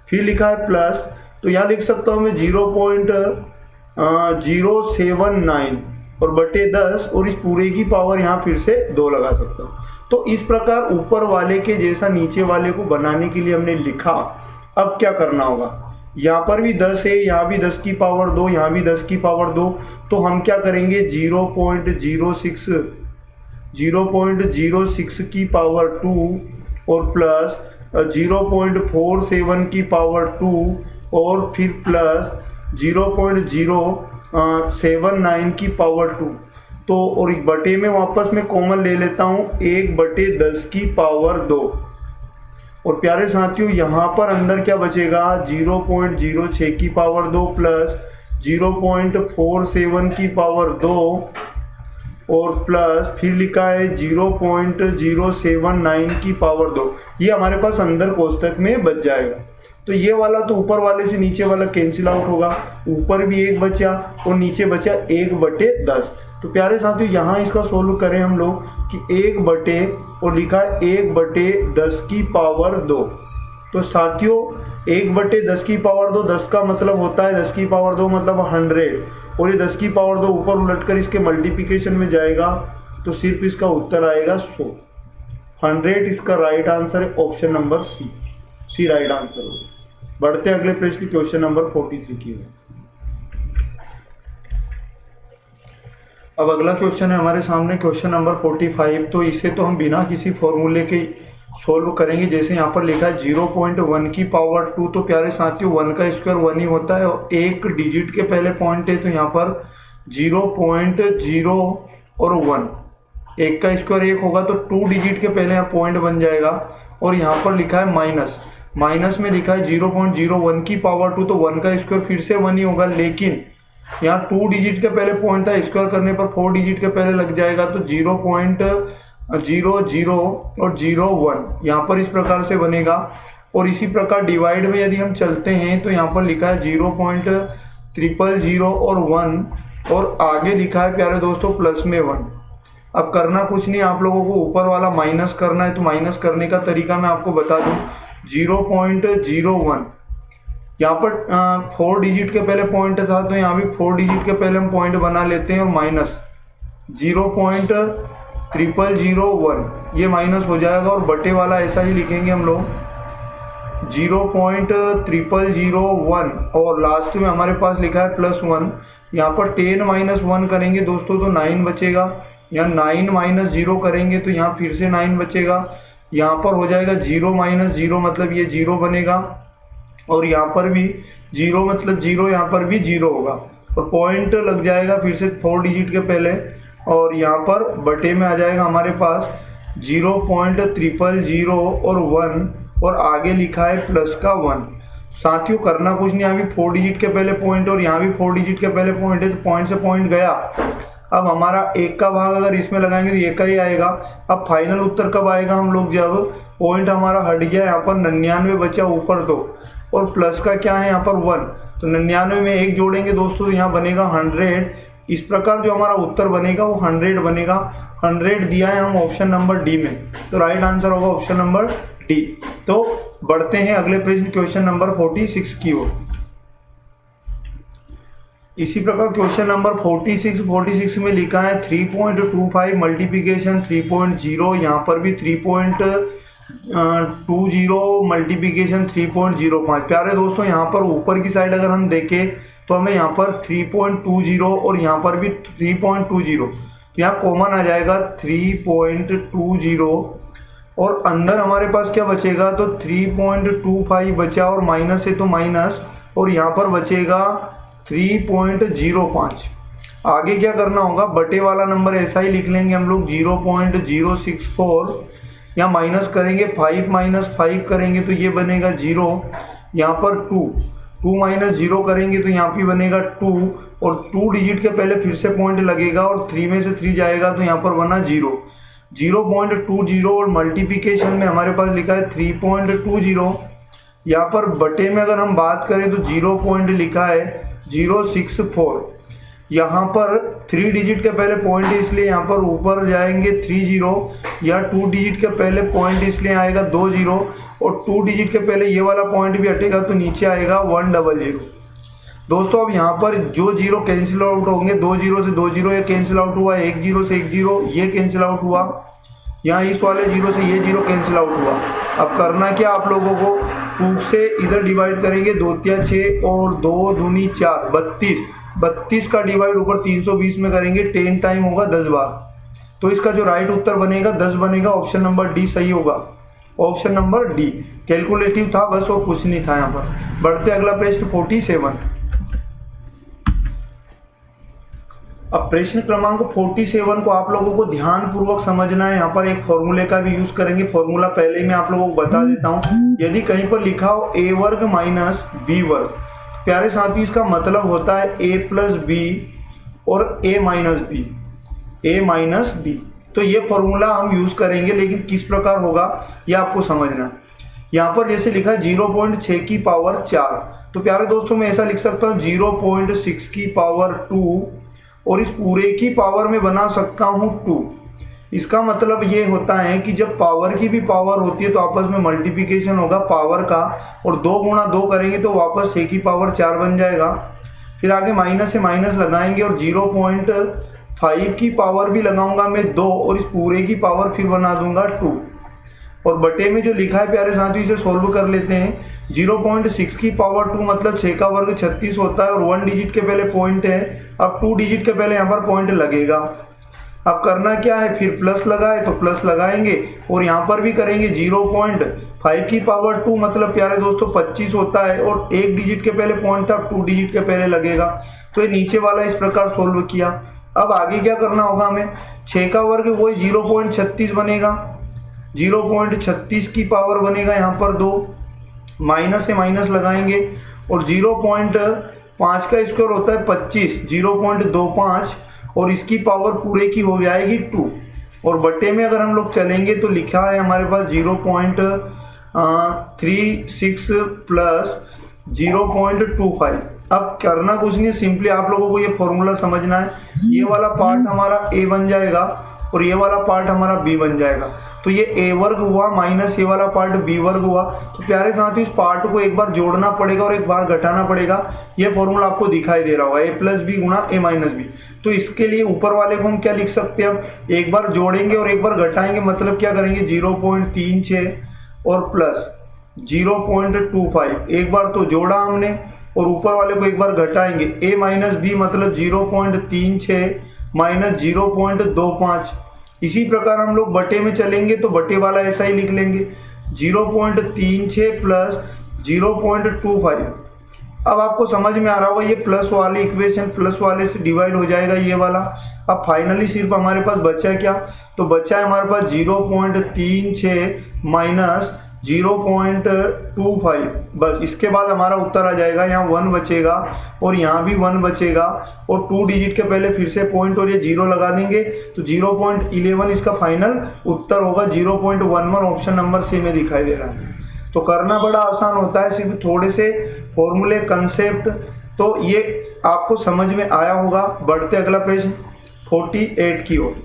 फिर लिखा है प्लस, तो यहाँ लिख सकता हूँ मैं 0.079 और बटे 10 और इस पूरे की पावर यहाँ फिर से 2 लगा सकता हूँ। तो इस प्रकार ऊपर वाले के जैसा नीचे वाले को बनाने के लिए हमने लिखा। अब क्या करना होगा, यहाँ पर भी 10 है, यहाँ भी 10 की पावर 2, यहाँ भी 10 की पावर 2, तो हम क्या करेंगे 0.06 की पावर 2 और प्लस 0.47 की पावर 2 और फिर प्लस 0.079 की पावर 2। तो और एक बटे में वापस मैं कॉमन ले लेता हूँ 1/10 की पावर 2 और प्यारे साथियों यहाँ पर अंदर क्या बचेगा 0.06 की पावर 2 प्लस 0.47 की पावर 2 और प्लस फिर लिखा है 0.079 की पावर 2। ये हमारे पास अंदर कोष्टक में बच जाएगा। तो ये वाला तो ऊपर वाले से नीचे वाला कैंसिल आउट होगा, ऊपर भी 1 बचा और नीचे बचा 1/10। तो प्यारे साथियों यहाँ इसका सोल्व करें हम लोग कि 1 बटे और लिखा है 1/10 की पावर 2। तो साथियों 1/10 की पावर 2, 10 का मतलब होता है 10 की पावर 2 मतलब 100 और ये 10 की पावर 2 ऊपर उलटकर इसके मल्टीप्लिकेशन में जाएगा तो सिर्फ इसका उत्तर आएगा 100। 100 इसका राइट आंसर है, option number C right answer होगा। बढ़ते हैं अगले प्रश्न क्वेश्चन नंबर 43 की। अब अगला क्वेश्चन है हमारे सामने क्वेश्चन नंबर 45। तो इसे तो हम बिना किसी फॉर्मूले के सोल्व करेंगे। जैसे यहाँ पर लिखा है 0.1 की पावर 2, तो प्यारे साथियों 1 का स्क्वायर 1 ही होता है और एक डिजिट के पहले पॉइंट है, तो यहाँ पर 0.0 और 1, एक का स्क्वायर 1 होगा तो 2 डिजिट के पहले यहाँ पॉइंट बन जाएगा। और यहाँ पर लिखा है माइनस में लिखा है 0.01 की पावर 2, तो 1 का स्क्वायर फिर से 1 ही होगा, लेकिन यहाँ 2 डिजिट के पहले पॉइंट था, स्क्वायर करने पर 4 डिजिट के पहले लग जाएगा, तो 0.00 और 01 यहाँ पर इस प्रकार से बनेगा। और इसी प्रकार डिवाइड में यदि हम चलते हैं तो यहाँ पर लिखा है 0.000 और 1 और आगे लिखा है प्यारे दोस्तों प्लस में 1। अब करना कुछ नहीं, आप लोगों को ऊपर वाला माइनस करना है, तो माइनस करने का तरीका मैं आपको बता दूं। 0.01 यहाँ पर 4 डिजिट के पहले पॉइंट था, तो यहाँ भी 4 डिजिट के पहले हम पॉइंट बना लेते हैं और माइनस 0.01 0001 ये माइनस हो जाएगा और बटे वाला ऐसा ही लिखेंगे हम लोग 0.0001 और लास्ट में हमारे पास लिखा है +1। यहाँ पर 10 - 1 करेंगे दोस्तों तो 9 बचेगा। यहाँ 9 - 0 करेंगे तो यहाँ फिर से 9 बचेगा। यहाँ पर हो जाएगा 0 - 0 मतलब ये 0 बनेगा और यहाँ पर भी 0 मतलब 0, यहाँ पर भी 0 होगा और पॉइंट लग जाएगा फिर से 4 डिजिट के पहले और यहाँ पर बटे में आ जाएगा हमारे पास 0.000 और 1 और आगे लिखा है प्लस का 1। साथियों करना कुछ नहीं, यहाँ भी 4 डिजिट के पहले पॉइंट और यहाँ भी 4 डिजिट के पहले पॉइंट है तो पॉइंट से पॉइंट गया। अब हमारा 1 का भाग अगर इसमें लगाएंगे तो 1 का ही आएगा। अब फाइनल उत्तर कब आएगा हम लोग, जब पॉइंट हमारा हट गया, यहाँ पर 99 बचा ऊपर तो और प्लस का क्या है यहाँ पर 1, तो 99 में 1 जोड़ेंगे दोस्तों तो यहाँ बनेगा 100। इस प्रकार जो हमारा उत्तर बनेगा वो 100 बनेगा। 100 दिया है हम ऑप्शन नंबर डी में, तो राइट आंसर होगा ऑप्शन नंबर डी। तो बढ़ते हैं अगले प्रश्न क्वेश्चन नंबर 46 की ओर। इसी प्रकार क्वेश्चन नंबर 46 में लिखा है 3.25 मल्टीप्लिकेशन 3.0, यहाँ पर भी 3.20 मल्टीप्लिकेशन 3.05। प्यारे दोस्तों यहाँ पर ऊपर की साइड अगर हम देखें तो हमें यहाँ पर 3.20 और यहाँ पर भी 3.20, तो यहाँ कॉमन आ जाएगा 3.20 और अंदर हमारे पास क्या बचेगा, तो 3.25 बचा और माइनस है तो माइनस और यहाँ पर बचेगा 3.05। आगे क्या करना होगा, बटे वाला नंबर ऐसा ही लिख लेंगे हम लोग 0.064, यहाँ माइनस करेंगे 5 - 5 करेंगे तो ये बनेगा 0, यहाँ पर 2 - 0 करेंगे तो यहाँ पे बनेगा 2 और 2 डिजिट के पहले फिर से पॉइंट लगेगा और 3 में से 3 जाएगा तो यहाँ पर बना 0। 0.20 और मल्टीप्लिकेशन में हमारे पास लिखा है 3.20। यहाँ पर बटे में अगर हम बात करें तो 0 पॉइंट लिखा है 064। यहाँ पर 3 डिजिट के पहले पॉइंट है इसलिए यहाँ पर ऊपर जाएंगे 30 या 2 डिजिट के पहले पॉइंट इसलिए आएगा 20 और 2 डिजिट के पहले ये वाला पॉइंट भी हटेगा तो नीचे आएगा 100। दोस्तों अब यहाँ पर जो 0 कैंसिल आउट होंगे, 2 0 से 2 0 ये कैंसिल आउट हुआ, 1 0 से 1 0 ये कैंसिल आउट हुआ, यहाँ इस वाले 0 से ये 0 कैंसिल आउट हुआ। अब करना क्या आप लोगों को, 2 से इधर डिवाइड करेंगे, 2 × 6 और 2 दूनी 4 32 का डिवाइड ऊपर 320 में करेंगे, 10 टाइम होगा 10 बार। तो इसका जो राइट उत्तर बनेगा 10 बनेगा। ऑप्शन नंबर डी सही होगा, ऑप्शन नंबर डी। कैलकुलेटिव था बस और कुछ नहीं था यहाँ पर। बढ़ते अगला प्रश्न 47। अब प्रश्न क्रमांक 47 को आप लोगों को ध्यान पूर्वक समझना है। यहाँ पर एक फॉर्मूले का भी यूज करेंगे। फॉर्मूला पहले ही मैं आप लोगों को बता देता हूँ। यदि कहीं पर लिखा हो a वर्ग माइनस b वर्ग, प्यारे साथियों इसका मतलब होता है a प्लस बी और a माइनस बी। तो ये फॉर्मूला हम यूज करेंगे, लेकिन किस प्रकार होगा ये आपको समझना है। यहाँ पर जैसे लिखा है 0.6 की पावर 4, तो प्यारे दोस्तों मैं ऐसा लिख सकता हूँ 0.6 की पावर 2 और इस पूरे की पावर में बना सकता हूँ 2। इसका मतलब ये होता है कि जब पावर की भी पावर होती है तो आपस में मल्टीप्लिकेशन होगा पावर का, और 2 × 2 करेंगे तो वापस 6 की पावर 4 बन जाएगा। फिर आगे माइनस से माइनस लगाएंगे और 0.5 की पावर भी लगाऊंगा मैं 2 और इस पूरे की पावर फिर बना दूंगा 2। और बटे में जो लिखा है प्यारे साथियों इसे सोल्व कर लेते हैं। 0.6 की पावर 2 मतलब 6 का वर्ग 36 होता है और 1 डिजिट के पहले पॉइंट है। अब 2 डिजिट के पहले यहाँ पर पॉइंट लगेगा। अब करना क्या है, फिर प्लस लगाए तो प्लस लगाएंगे और यहाँ पर भी करेंगे 0.5 की पावर 2 मतलब प्यारे दोस्तों 25 होता है और 1 डिजिट के पहले पॉइंट था, 2 डिजिट के पहले लगेगा। तो ये नीचे वाला इस प्रकार सोल्व किया। अब आगे क्या करना होगा हमें, 6 का वर्ग वही 0.36 बनेगा, 0.36 की पावर बनेगा यहाँ पर 2, माइनस से माइनस लगाएंगे और 0.5 का स्क्वायर होता है 25, 0.25 और इसकी पावर पूरे की हो जाएगी 2। और बटे में अगर हम लोग चलेंगे तो लिखा है हमारे पास 0.36 प्लस 0.25। अब करना कुछ नहीं, सिंपली आप लोगों को ये फॉर्मूला समझना है। ये वाला पार्ट हमारा a बन जाएगा और ये वाला पार्ट हमारा b बन जाएगा। तो ये a वर्ग हुआ माइनस ये वाला पार्ट b वर्ग हुआ। तो प्यारे साथियों, इस पार्ट को एक बार जोड़ना पड़ेगा और एक बार घटाना पड़ेगा। ये फॉर्मूला आपको दिखाई दे रहा होगा, a प्लस बी गुणा a माइनस बी। तो इसके लिए ऊपर वाले को हम क्या लिख सकते हैं, अब एक बार जोड़ेंगे और एक बार घटाएंगे, मतलब क्या करेंगे 0.36 और प्लस 0.25। एक बार तो जोड़ा हमने और ऊपर वाले को एक बार घटाएंगे, a माइनस बी मतलब 0.36 माइनस 0.25। इसी प्रकार हम लोग बटे में चलेंगे तो बटे वाला ऐसा ही लिख लेंगे 0.36 प्लस 0.25। अब आपको समझ में आ रहा होगा ये प्लस वाली इक्वेशन प्लस वाले से डिवाइड हो जाएगा ये वाला। अब फाइनली सिर्फ हमारे पास बचा क्या, तो बचा है हमारे पास 0.36 माइनस 0.25। बस इसके बाद हमारा उत्तर आ जाएगा। यहाँ 1 बचेगा और यहाँ भी 1 बचेगा और 2 डिजिट के पहले फिर से पॉइंट और ये 0 लगा देंगे तो 0.11 इसका फाइनल उत्तर होगा। 0.11 ऑप्शन नंबर सी में दिखाई दे रहा है। तो करना बड़ा आसान होता है, सिर्फ थोड़े से फॉर्मूले कंसेप्ट तो ये आपको समझ में आया होगा। बढ़ते अगला प्रश्न 48 की ओर।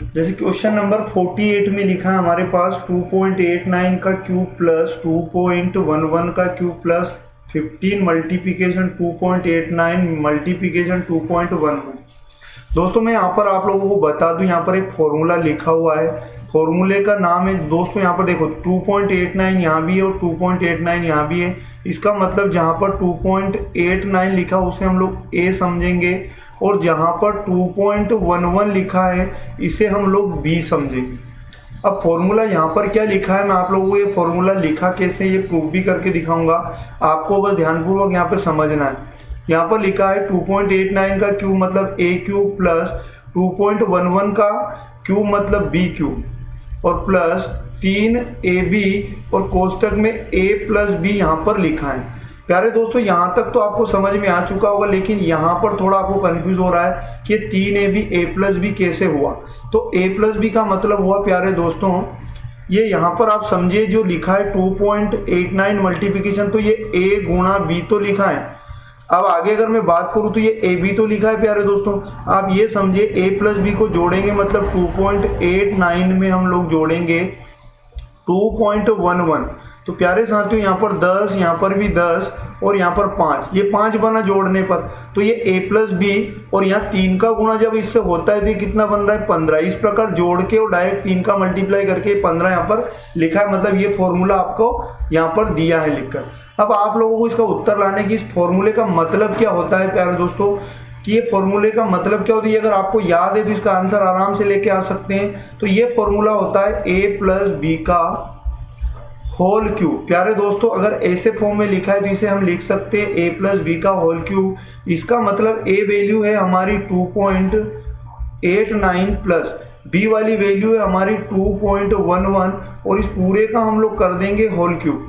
जैसे क्वेश्चन नंबर 48 में लिखा है हमारे पास 2.89 का क्यूब प्लस 2.11 का क्यूब प्लस 15 मल्टीप्लिकेशन 2.89 मल्टीप्लिकेशन 2.11। दोस्तों मैं यहाँ पर आप लोगों को बता दूं, यहाँ पर एक फॉर्मूला लिखा हुआ है, फॉर्मूले का नाम है दोस्तों, यहाँ पर देखो 2.89 यहाँ भी है और 2.89 यहाँ भी है। इसका मतलब जहाँ पर 2.89 लिखा उसे हम लोग a समझेंगे और जहाँ पर 2.11 लिखा है इसे हम लोग b समझेंगे। अब फॉर्मूला यहाँ पर क्या लिखा है, मैं आप लोगों को ये फॉर्मूला लिखा कैसे ये प्रूफ भी करके दिखाऊंगा, आपको बस ध्यानपूर्वक यहाँ पे समझना है। यहाँ पर लिखा है 2.89 का क्यूब मतलब a क्यूब प्लस 2.11 का क्यूब मतलब b क्यूब और प्लस 3ab और कोष्टक में a प्लस b यहाँ पर लिखा है। प्यारे दोस्तों यहाँ तक तो आपको समझ में आ चुका होगा, लेकिन यहाँ पर थोड़ा आपको कंफ्यूज हो रहा है कि 3ab a प्लस b कैसे हुआ। तो a प्लस b का मतलब हुआ प्यारे दोस्तों, ये यहाँ पर आप समझिए जो लिखा है 2.89 मल्टीप्लिकेशन, तो ये a गुणा b तो लिखा है। अब आगे अगर मैं बात करूँ तो ये ए बी तो लिखा है प्यारे दोस्तों। आप ये समझिए a प्लस बी को जोड़ेंगे मतलब 2.89 में हम लोग जोड़ेंगे 2.11। तो प्यारे साथियों यहाँ पर 10, यहाँ पर भी 10 और यहाँ पर 5, ये 5 बना जोड़ने पर। तो ये a प्लस बी और यहाँ 3 का गुणा जब इससे होता है तो ये कितना बन रहा है 15। इस प्रकार जोड़ के और डायरेक्ट 3 का मल्टीप्लाई करके 15 यहाँ पर लिखा है, मतलब ये फॉर्मूला आपको यहाँ पर दिया है लिखकर। अब आप लोगों को इसका उत्तर लाने की इस फॉर्मूले का मतलब क्या होता है प्यारे दोस्तों, कि ये फॉर्मूले का मतलब क्या होता है, अगर आपको याद है तो इसका आंसर आराम से लेके आ सकते हैं। तो ये फॉर्मूला होता है a प्लस बी का होल क्यूब। प्यारे दोस्तों अगर ऐसे फॉर्म में लिखा है तो इसे हम लिख सकते हैं a प्लस बी का होल क्यूब। इसका मतलब a वैल्यू है हमारी 2.89 प्लस b वाली वैल्यू है हमारी 2.11 और इस पूरे का हम लोग कर देंगे होल क्यूब।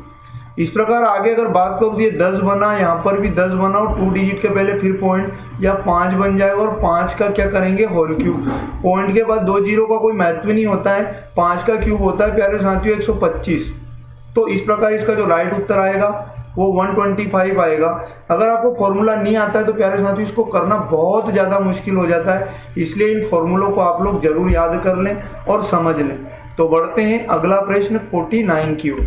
इस प्रकार आगे अगर बात करूँ तो ये 10 बना, यहाँ पर भी 10 बना और 2 डिजिट के पहले फिर पॉइंट या 5 बन जाएगा और 5 का क्या करेंगे होल क्यूब। पॉइंट के बाद 2 जीरो का कोई महत्व नहीं होता है, 5 का क्यूब होता है प्यारे साथियों 125। तो इस प्रकार इसका जो राइट उत्तर आएगा वो 125 आएगा। अगर आपको फॉर्मूला नहीं आता है तो प्यारे साथियों इसको करना बहुत ज़्यादा मुश्किल हो जाता है, इसलिए इन फॉर्मूलों को आप लोग जरूर याद कर लें और समझ लें। तो बढ़ते हैं अगला प्रश्न 49 की ओर।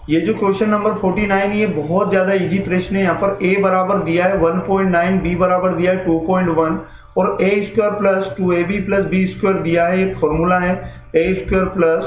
ये जो क्वेश्चन नंबर 49 ये बहुत ज़्यादा इजी प्रश्न है। यहाँ पर a बराबर दिया है 1.9, b बराबर दिया है 2.1 और a square plus 2ab plus b square दिया है। ये फॉर्मूला है a square plus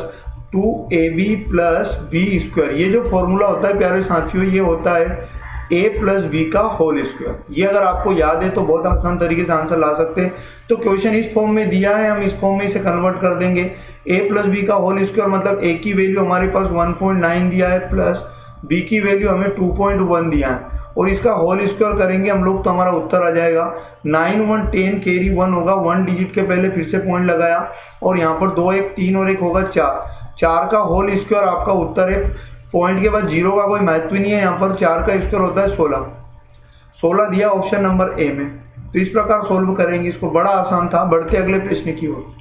2ab plus b square. ये जो फॉर्मूला होता है प्यारे साथियों ये होता है a प्लस बी का होल स्क्वायर। ये अगर आपको याद है तो बहुत आसान तरीके से आंसर ला सकते हैं। तो क्वेश्चन इस फॉर्म में दिया है, हम इस फॉर्म में इसे कन्वर्ट कर देंगे। a प्लस बी का होल स्क्वायर मतलब a की वैल्यू हमारे पास 1.9 दिया है प्लस b की वैल्यू हमें 2.1 दिया है और इसका होल स्क्वायर करेंगे हम लोग तो हमारा उत्तर आ जाएगा 9 1 10 कैरी 1 होगा। 1 डिजिट के पहले फिर से पॉइंट लगाया और यहाँ पर 2 1 3 और 1 होगा 4 का होल स्क्वायर आपका उत्तर है। पॉइंट के बाद 0 का कोई महत्व नहीं है, यहाँ पर 4 का स्क्वायर होता है 16 दिया ऑप्शन नंबर ए में। तो इस प्रकार सोल्व करेंगे इसको, बड़ा आसान था। बढ़ते अगले प्रश्न की ओर।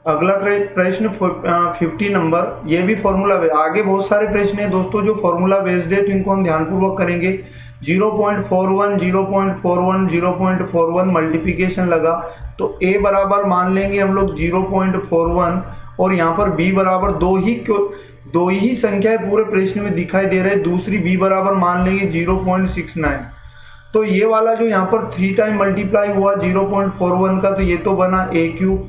अगला प्रश्न 50 नंबर, ये भी फॉर्मूला बेस्ड। आगे बहुत सारे प्रश्न हैं दोस्तों जो फॉर्मूला बेस्ड है तो इनको हम ध्यानपूर्वक करेंगे। 0.41 0.41 0.41 मल्टीप्लिकेशन लगा तो a बराबर मान लेंगे हम लोग 0.41 और यहाँ पर b बराबर दो ही संख्याएं पूरे प्रश्न में दिखाई दे रहे हैं, दूसरी b बराबर मान लेंगे 0.69। तो ये वाला जो यहाँ पर 3 टाइम मल्टीप्लाई हुआ 0.41 का, तो ये तो बना a क्यूब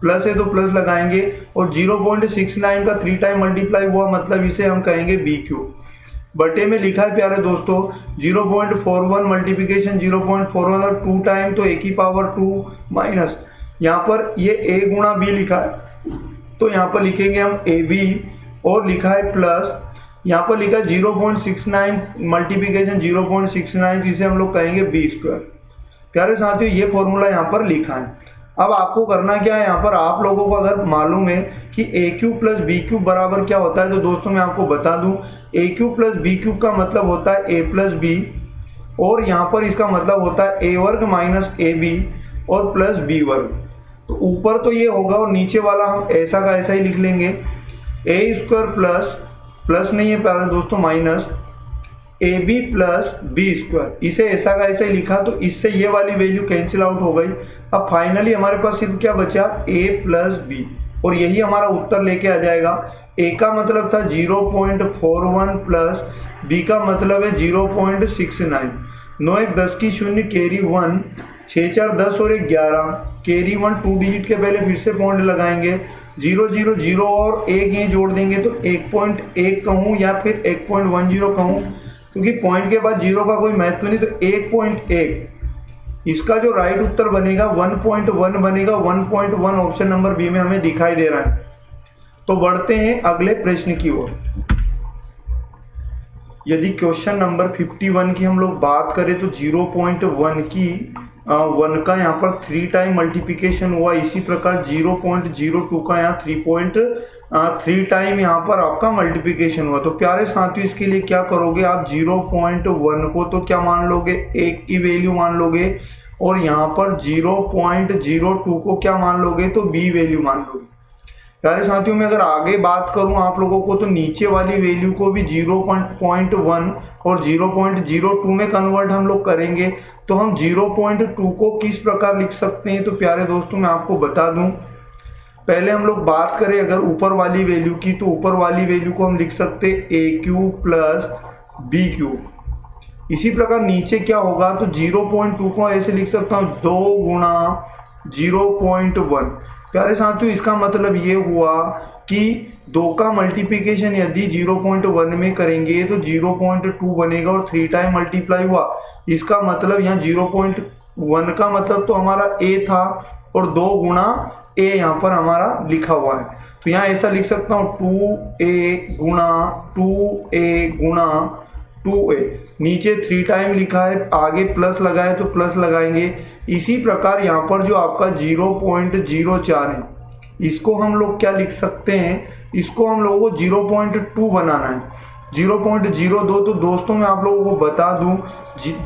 प्लस है तो प्लस लगाएंगे, और 0.69 का 3 टाइम मल्टीप्लाई हुआ मतलब इसे हम कहेंगे b क्यूब। बटे में लिखा है प्यारे दोस्तों 0.41 मल्टीप्लिकेशन 0.41 और 2 टाइम तो a की पावर 2 माइनस यहाँ पर ये a गुणा b लिखा है तो यहाँ पर लिखेंगे हम ab और लिखा है प्लस यहाँ पर लिखा है 0.69 मल्टीप्लिकेशन 0.69 जिसे हम लोग कहेंगे b स्क्वायर। प्यारे साथियों ये फॉर्मूला यहाँ पर लिखा है। अब आपको करना क्या है, यहाँ पर आप लोगों को अगर मालूम है कि a cube plus B cube बराबर क्या होता है, तो दोस्तों मैं आपको बता दूं a cube plus B cube का मतलब होता है a प्लस बी, और यहाँ पर इसका मतलब होता है a वर्ग माइनस ए बी और प्लस बी वर्ग। तो ऊपर तो ये होगा और नीचे वाला हम ऐसा का ऐसा ही लिख लेंगे, a स्क्वायर प्लस नहीं है प्यारे दोस्तों minus A B plus B square, इसे ऐसा का ऐसा ही लिखा तो इससे ये वाली वैल्यू कैंसिल आउट हो गई। अब फाइनली हमारे पास सिर्फ क्या बचा a प्लस बी, और यही हमारा उत्तर लेके आ जाएगा। a का मतलब था 0.41 प्लस b का मतलब है 0.69। 9 1 10 की शून्य कैरी 1, 6 4 10 और 1 11 कैरी 1 2 डिजिट के पहले फिर से पॉइंट लगाएंगे 0 0 0 और 1 ये जोड़ देंगे तो 1.1 कहूँ या फिर 1.10 कहूँ, क्योंकि पॉइंट के बाद 0 का कोई महत्व नहीं, तो 1.1 इसका जो राइट उत्तर बनेगा 1.1 बनेगा। 1.1 ऑप्शन नंबर बी में हमें दिखाई दे रहा है। तो बढ़ते हैं अगले प्रश्न की ओर। यदि क्वेश्चन नंबर 51 की हम लोग बात करें तो 0.1 की 1 का यहाँ पर 3 टाइम मल्टीप्लिकेशन हुआ, इसी प्रकार 0.02 का यहाँ 3 टाइम यहाँ पर आपका मल्टीप्लिकेशन हुआ। तो प्यारे साथियों इसके लिए क्या करोगे आप, 0.1 को तो क्या मान लोगे, 1 की वैल्यू मान लोगे, और यहाँ पर 0.02 को क्या मान लोगे, तो b वैल्यू मान लोगे। प्यारे साथियों मैं अगर आगे बात करूं आप लोगों को, तो नीचे वाली वैल्यू को भी 0.1 और 0.02 में कन्वर्ट हम लोग करेंगे, तो हम 0.2 को किस प्रकार लिख सकते हैं, तो प्यारे दोस्तों मैं आपको बता दूं। पहले हम लोग बात करें अगर ऊपर वाली वैल्यू की, तो ऊपर वाली वैल्यू को हम लिख सकते हैं a cube plus B cube. इसी प्रकार नीचे क्या होगा, तो 0.2 को ऐसे लिख सकता हूँ 2 गुणा 0.1। प्यारे साथियों इसका मतलब ये हुआ कि 2 का मल्टीप्लिकेशन यदि 0.1 में करेंगे तो 0.2 बनेगा, और 3 टाइम मल्टीप्लाई हुआ, इसका मतलब यहाँ 0.1 का मतलब तो हमारा a था, और 2 गुणा a यहाँ पर हमारा लिखा हुआ है। तो यहाँ ऐसा लिख सकता हूँ 2a गुणा 2a, नीचे 3 टाइम लिखा है, आगे प्लस लगाए तो प्लस लगाएंगे। इसी प्रकार यहाँ पर जो आपका 0.04 है, इसको हम लोग क्या लिख सकते हैं, इसको हम लोगों को 0.2 बनाना है। 0.02 तो दोस्तों मैं आप लोगों को बता दूं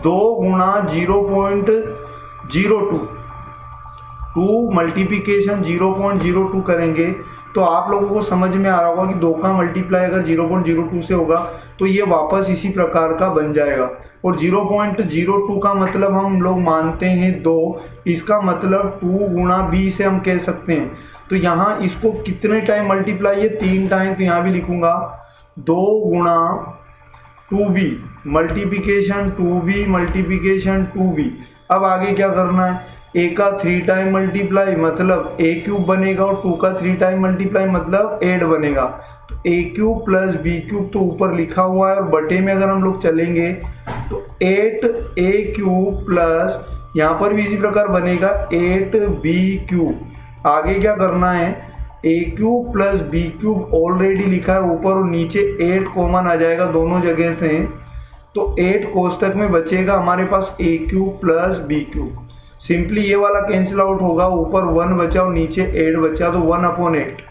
2 गुणा 0.02, 2 मल्टीप्लिकेशन 0.02 करेंगे तो आप लोगों को समझ में आ रहा होगा कि 2 का मल्टीप्लाई अगर 0.02 से होगा तो ये वापस इसी प्रकार का बन जाएगा। और 0.02 का मतलब हम लोग मानते हैं 2, इसका मतलब 2 गुणा b से हम कह सकते हैं। तो यहाँ इसको कितने टाइम मल्टीप्लाई है, 3 टाइम, तो यहाँ भी लिखूंगा 2 गुणा 2b multiplication 2b multiplication 2b। अब आगे क्या करना है, a का 3 टाइम मल्टीप्लाई मतलब a क्यूब बनेगा, और 2 का 3 टाइम मल्टीप्लाई मतलब 8 बनेगा। तो a cube plus b cube तो ऊपर लिखा हुआ है, और बटे में अगर हम लोग चलेंगे तो 8a क्यूब प्लस यहाँ पर भी इसी प्रकार बनेगा 8b क्यूब। आगे क्या करना है, a cube plus b cube already लिखा है ऊपर, और नीचे 8 कॉमन आ जाएगा दोनों जगह से, तो 8 कोष्टक में बचेगा हमारे पास a cube plus b cube. Simply ये वाला कैंसिल आउट होगा, ऊपर 1 बचा और नीचे 8 बचा, तो 1/8।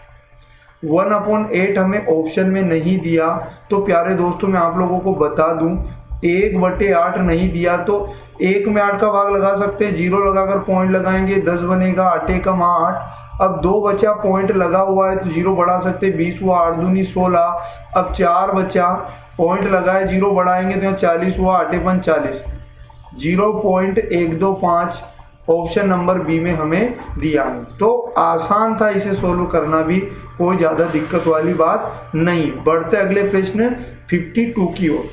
1/8 हमें ऑप्शन में नहीं दिया, तो प्यारे दोस्तों मैं आप लोगों को बता दूं 1/8 नहीं दिया तो 1 में 8 का भाग लगा सकते हैं, 0 लगाकर पॉइंट लगाएंगे 10 बनेगा, 8 एकम 8, अब 2 बचा, पॉइंट लगा हुआ है तो 0 बढ़ा सकते, 20 हुआ, 8 दूनी 16। अब 4 बचा, पॉइंट लगा है, 0 बढ़ाएंगे तो यहाँ 40 हुआ, 8 पंच 40, 0.125 ऑप्शन नंबर बी में हमें दिया है। तो आसान था इसे सोल्व करना भी, कोई ज़्यादा दिक्कत वाली बात नहीं। बढ़ते अगले प्रश्न 52 की ओर।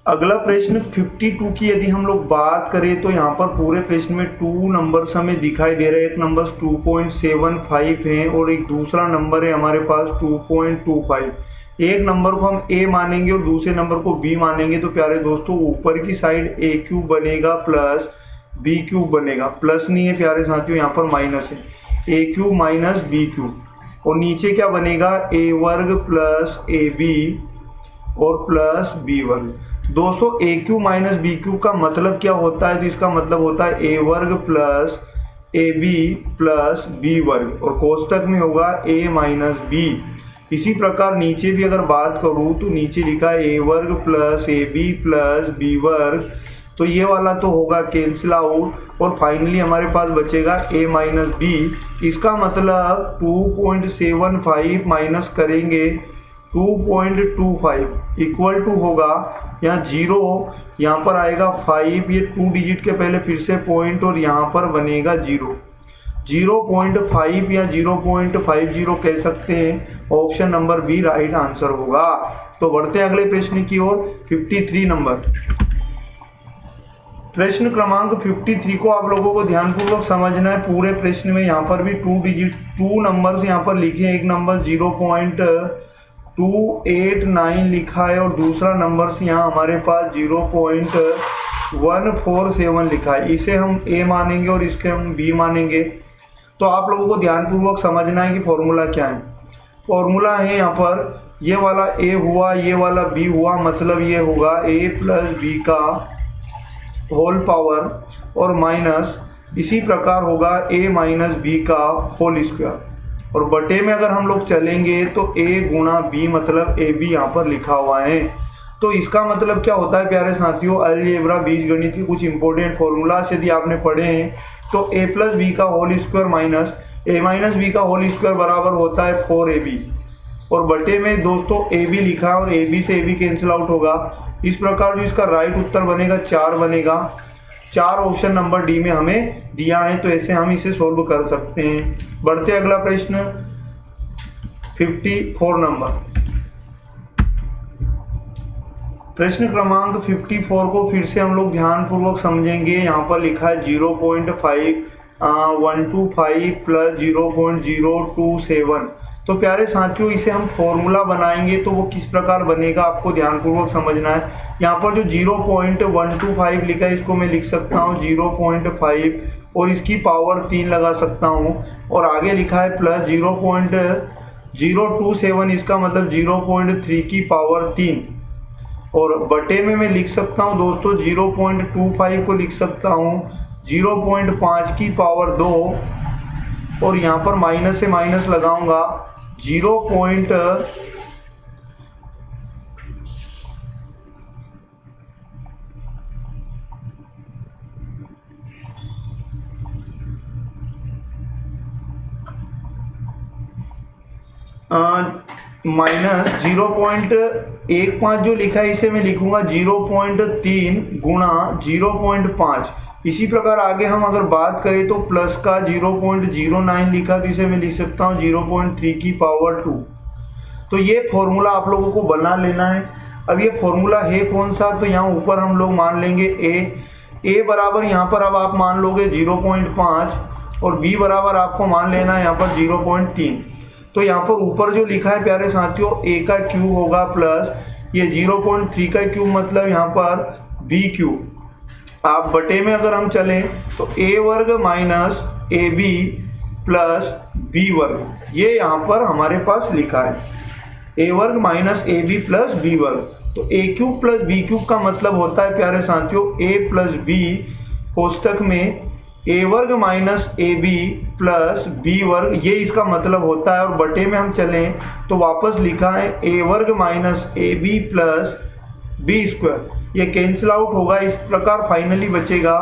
अगला प्रश्न 52 की यदि हम लोग बात करें तो यहाँ पर पूरे प्रश्न में 2 नंबर्स हमें दिखाई दे रहे हैं। एक नंबर 2.75 है और एक दूसरा नंबर है हमारे पास 2.25। एक नंबर को हम ए मानेंगे और दूसरे नंबर को बी मानेंगे तो प्यारे दोस्तों ऊपर की साइड ए क्यूब बनेगा प्लस बी क्यूब बनेगा। प्लस नहीं है प्यारे साथियों, यहाँ पर माइनस है, ए क्यूब माइनस बी क्यूब। और नीचे क्या बनेगा, ए वर्ग प्लस ए बी और प्लस बी वर्ग। दोस्तों ए क्यूब माइनस बी क्यूब का मतलब क्या होता है, तो इसका मतलब होता है ए वर्ग plus A B plus B वर्ग, और कोष्टक में होगा ए माइनस बी। इसी प्रकार नीचे भी अगर बात करूं तो नीचे लिखा है ए वर्ग plus A B plus B वर्ग, तो ये वाला तो होगा कैंसिल आउट और फाइनली हमारे पास बचेगा a माइनस बी। इसका मतलब 2.75 माइनस करेंगे 2.25 इक्वल टू होगा यहाँ 0, यहाँ पर आएगा 5, ये 2 डिजिट के पहले फिर से पॉइंट और यहाँ पर बनेगा 0, 0.5 या 0.50 कह सकते हैं। Option number B right answer होगा। तो बढ़ते हैं अगले प्रश्न की ओर 53 नंबर। प्रश्न क्रमांक 53 को आप लोगों को ध्यानपूर्वक समझना है। पूरे प्रश्न में यहाँ पर भी 2 नंबर्स यहाँ पर लिखे हैं। एक नंबर 0.289 लिखा है और दूसरा नंबर यहाँ हमारे पास 0.147 लिखा है। इसे हम ए मानेंगे और इसके हम बी मानेंगे। तो आप लोगों को ध्यानपूर्वक समझना है कि फॉर्मूला क्या है। फॉर्मूला है यहाँ पर ये वाला ए हुआ, ये वाला बी हुआ, मतलब ये होगा ए प्लस बी का होल पावर और माइनस इसी प्रकार होगा a माइनस बी का होल स्क्वायर। और बटे में अगर हम लोग चलेंगे तो a गुणा b मतलब ए बी यहाँ पर लिखा हुआ है। तो इसका मतलब क्या होता है प्यारे साथियों, अलजेब्रा बीजगणित के कुछ इंपॉर्टेंट फॉर्मूलास यदि आपने पढ़े हैं तो a प्लस बी का whole square minus a minus B का होल स्क्वायर बराबर होता है 4ab। और बटे में दोस्तों ए बी लिखा है और ए बी से ए बी कैंसिल आउट होगा। इस प्रकार जो इसका राइट उत्तर बनेगा 4 बनेगा। 4 ऑप्शन नंबर डी में हमें दिया है, तो ऐसे हम इसे सोल्व कर सकते हैं। बढ़ते अगला प्रश्न 54 नंबर। प्रश्न क्रमांक 54 को फिर से हम लोग ध्यानपूर्वक समझेंगे। यहाँ पर लिखा है 0.125 प्लस 0.027। तो प्यारे साथियों इसे हम फॉर्मूला बनाएंगे तो वो किस प्रकार बनेगा आपको ध्यानपूर्वक समझना है। यहाँ पर जो 0.125 लिखा है इसको मैं लिख सकता हूँ 0.5 और इसकी पावर 3 लगा सकता हूँ। और आगे लिखा है प्लस 0.027, इसका मतलब 0.3 की पावर 3। और बटे में मैं लिख सकता हूँ दोस्तों 0.25 को लिख सकता हूँ 0.5 की पावर 2 और यहाँ पर माइनस से माइनस लगाऊंगा 0.15 जो लिखा है इसे मैं लिखूंगा 0.3 गुणा 0.5। इसी प्रकार आगे हम अगर बात करें तो प्लस का 0.09 लिखा तो इसे मैं लिख सकता हूँ 0.3 की पावर 2। तो ये फॉर्मूला आप लोगों को बना लेना है। अब ये फॉर्मूला है कौन सा, तो यहाँ ऊपर हम लोग मान लेंगे ए बराबर यहाँ पर अब आप मान लोगे 0.5 और बी बराबर आपको मान लेना है यहाँ पर 0.3। तो यहाँ पर ऊपर जो लिखा है प्यारे साथियों ए का क्यूब होगा प्लस ये 0.3 का क्यूब मतलब यहाँ पर बी क्यूब। आप बटे में अगर हम चलें तो ए वर्ग minus A B plus B वर्ग, ये यहाँ पर हमारे पास लिखा है ए वर्ग minus A B plus B वर्ग। तो A cube plus B cube का मतलब होता है प्यारे साथियों ए प्लस बी कोष्टक में ए वर्ग minus A B plus B वर्ग, ये इसका मतलब होता है। और बटे में हम चलें तो वापस लिखा है ए वर्ग minus A B plus B square, ये कैंसिल आउट होगा। इस प्रकार फाइनली बचेगा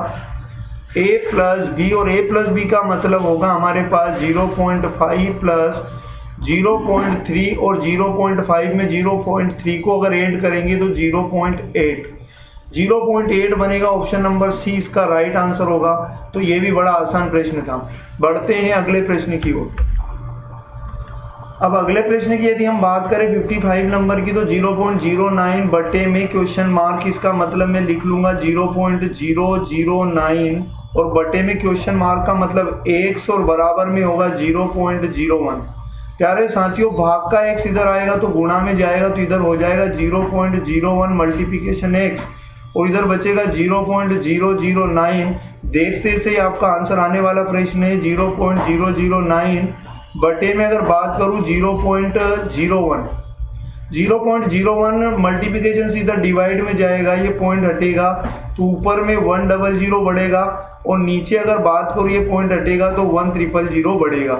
a प्लस बी, और a प्लस बी का मतलब होगा हमारे पास 0.5 प्लस 0.3, और 0.5 में 0.3 को अगर ऐड करेंगे तो 0.8 बनेगा। ऑप्शन नंबर सी इसका राइट आंसर होगा। तो ये भी बड़ा आसान प्रश्न था। बढ़ते हैं अगले प्रश्न की ओर। अब अगले प्रश्न की यदि हम बात करें 55 नंबर की, तो 0.09 बटे में क्वेश्चन मार्क, इसका मतलब मैं लिख लूंगा 0.009 और बटे में क्वेश्चन मार्क का मतलब x और बराबर में होगा 0.01। प्यारे साथियों, भाग का x इधर आएगा तो गुणा में जाएगा, तो इधर हो जाएगा 0.01 मल्टीप्लिकेशन x, और इधर बचेगा 0.009। देखते से ही आपका आंसर आने वाला प्रश्न है 0.009 बटे में अगर बात करूं 0.01 मल्टीप्लिकेशन से इधर डिवाइड में जाएगा, ये पॉइंट हटेगा तो ऊपर में 100 बढ़ेगा, और नीचे अगर बात करूं ये पॉइंट हटेगा तो 1000 बढ़ेगा।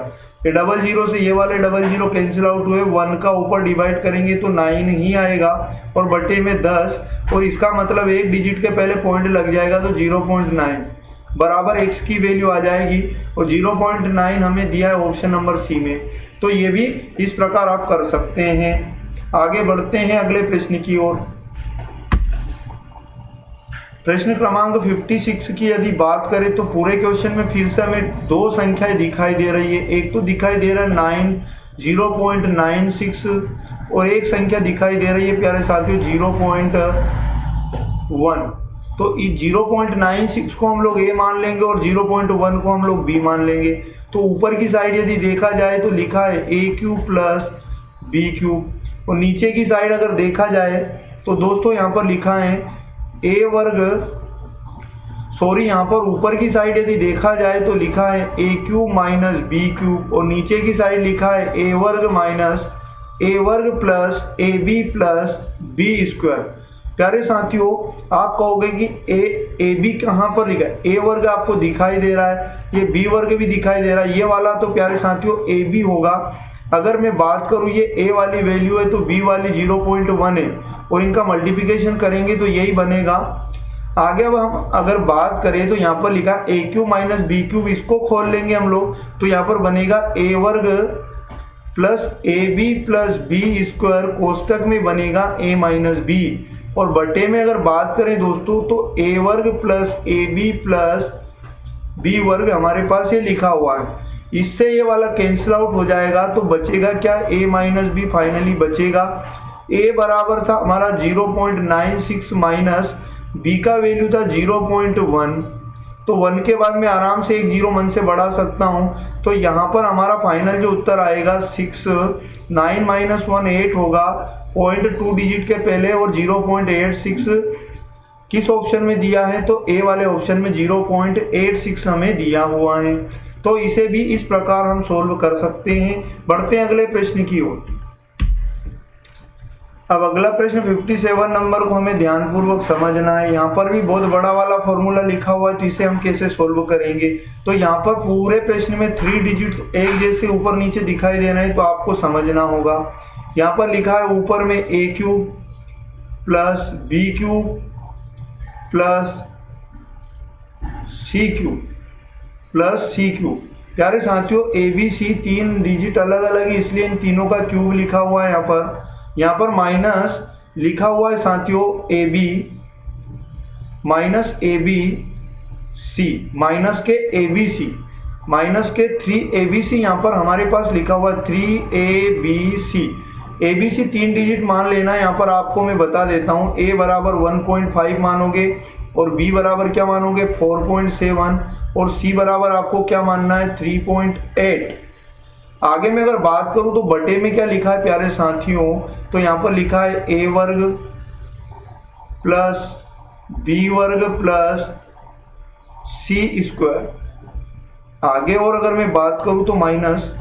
ये 00 से ये वाले 00 कैंसिल आउट हुए, 1 का ऊपर डिवाइड करेंगे तो 9 ही आएगा, और बटे में 10, और इसका मतलब एक डिजिट के पहले पॉइंट लग जाएगा तो 0.9 बराबर x की वैल्यू आ जाएगी, और 0.9 हमें दिया है ऑप्शन नंबर सी में। तो ये भी इस प्रकार आप कर सकते हैं। आगे बढ़ते हैं अगले प्रश्न की ओर। प्रश्न क्रमांक 56 की यदि बात करें तो पूरे क्वेश्चन में फिर से हमें दो संख्याएं दिखाई दे रही है। एक तो दिखाई दे रहा है 0.96 और एक संख्या दिखाई दे रही है प्यारे साथियों 0.1। तो इस 0.96 को हम लोग a मान लेंगे और 0.1 को हम लोग b मान लेंगे। तो ऊपर की साइड यदि देखा जाए तो लिखा है a³ प्लस b³, और नीचे की साइड अगर देखा जाए तो दोस्तों यहाँ पर लिखा है यहाँ पर ऊपर की साइड यदि देखा जाए तो लिखा है a³ माइनस b³, और नीचे की साइड लिखा है a² minus a² plus ab plus b²। प्यारे साथियों, आप कहोगे कि ab कहाँ पर लिखा है, a² आपको दिखाई दे रहा है, ये b² भी दिखाई दे रहा है, ये वाला तो प्यारे साथियों ab होगा। अगर मैं बात करूँ ये a वाली वैल्यू है तो b वाली 0.1 है, और इनका मल्टीप्लिकेशन करेंगे तो यही बनेगा। आगे अब हम अगर बात करें तो यहाँ पर लिखा a³ माइनस b³, इसको खोल लेंगे हम लोग तो यहाँ पर बनेगा a² plus ab plus b² कोष्टक में बनेगा a माइनस b, और बटे में अगर बात करें दोस्तों तो a² plus ab plus b² हमारे पास ये लिखा हुआ है। इससे ये वाला कैंसिल आउट हो जाएगा तो बचेगा क्या, a माइनस b फाइनली बचेगा। a बराबर था हमारा 0.96 माइनस b का वैल्यू था 0.1, तो 1 के बाद में आराम से एक 0 मन से बढ़ा सकता हूँ। तो यहाँ पर हमारा फाइनल जो उत्तर आएगा 6, 9 माइनस 1 8 होगा, 0.2 डिजिट के पहले, और 0.86 किस ऑप्शन में दिया है तो ए वाले ऑप्शन में 0.86 हमें दिया हुआ है। तो इसे भी इस प्रकार हम सोल्व कर सकते हैं। बढ़ते हैं अगले प्रश्न की ओर। अब अगला प्रश्न 57 नंबर को हमें ध्यानपूर्वक समझना है। यहाँ पर भी बहुत बड़ा वाला फॉर्मूला लिखा हुआ है, तो इसे हम कैसे सोल्व करेंगे। तो यहाँ पर पूरे प्रश्न में 3 डिजिट्स एक जैसे ऊपर नीचे दिखाई दे रहे हैं, तो आपको समझना होगा। यहाँ पर लिखा है ऊपर में a³ plus b³ plus c³ plus c³। प्यारे साथियों, ABC 3 डिजिट अलग अलग है, इसलिए इन तीनों का क्यूब लिखा हुआ है। यहाँ पर माइनस लिखा हुआ है साथियों AB माइनस ABC माइनस के ABC माइनस के 3ABC, यहाँ पर हमारे पास लिखा हुआ है 3ABC। ABC 3 डिजिट मान लेना है। यहाँ पर आपको मैं बता देता हूँ, A बराबर 1.5 मानोगे, और B बराबर क्या मानोगे 4.7, और C बराबर आपको क्या मानना है 3.8। आगे में अगर बात करूं तो बटे में क्या लिखा है प्यारे साथियों, तो यहाँ पर लिखा है a² plus b² plus c²। आगे और अगर मैं बात करूं तो minus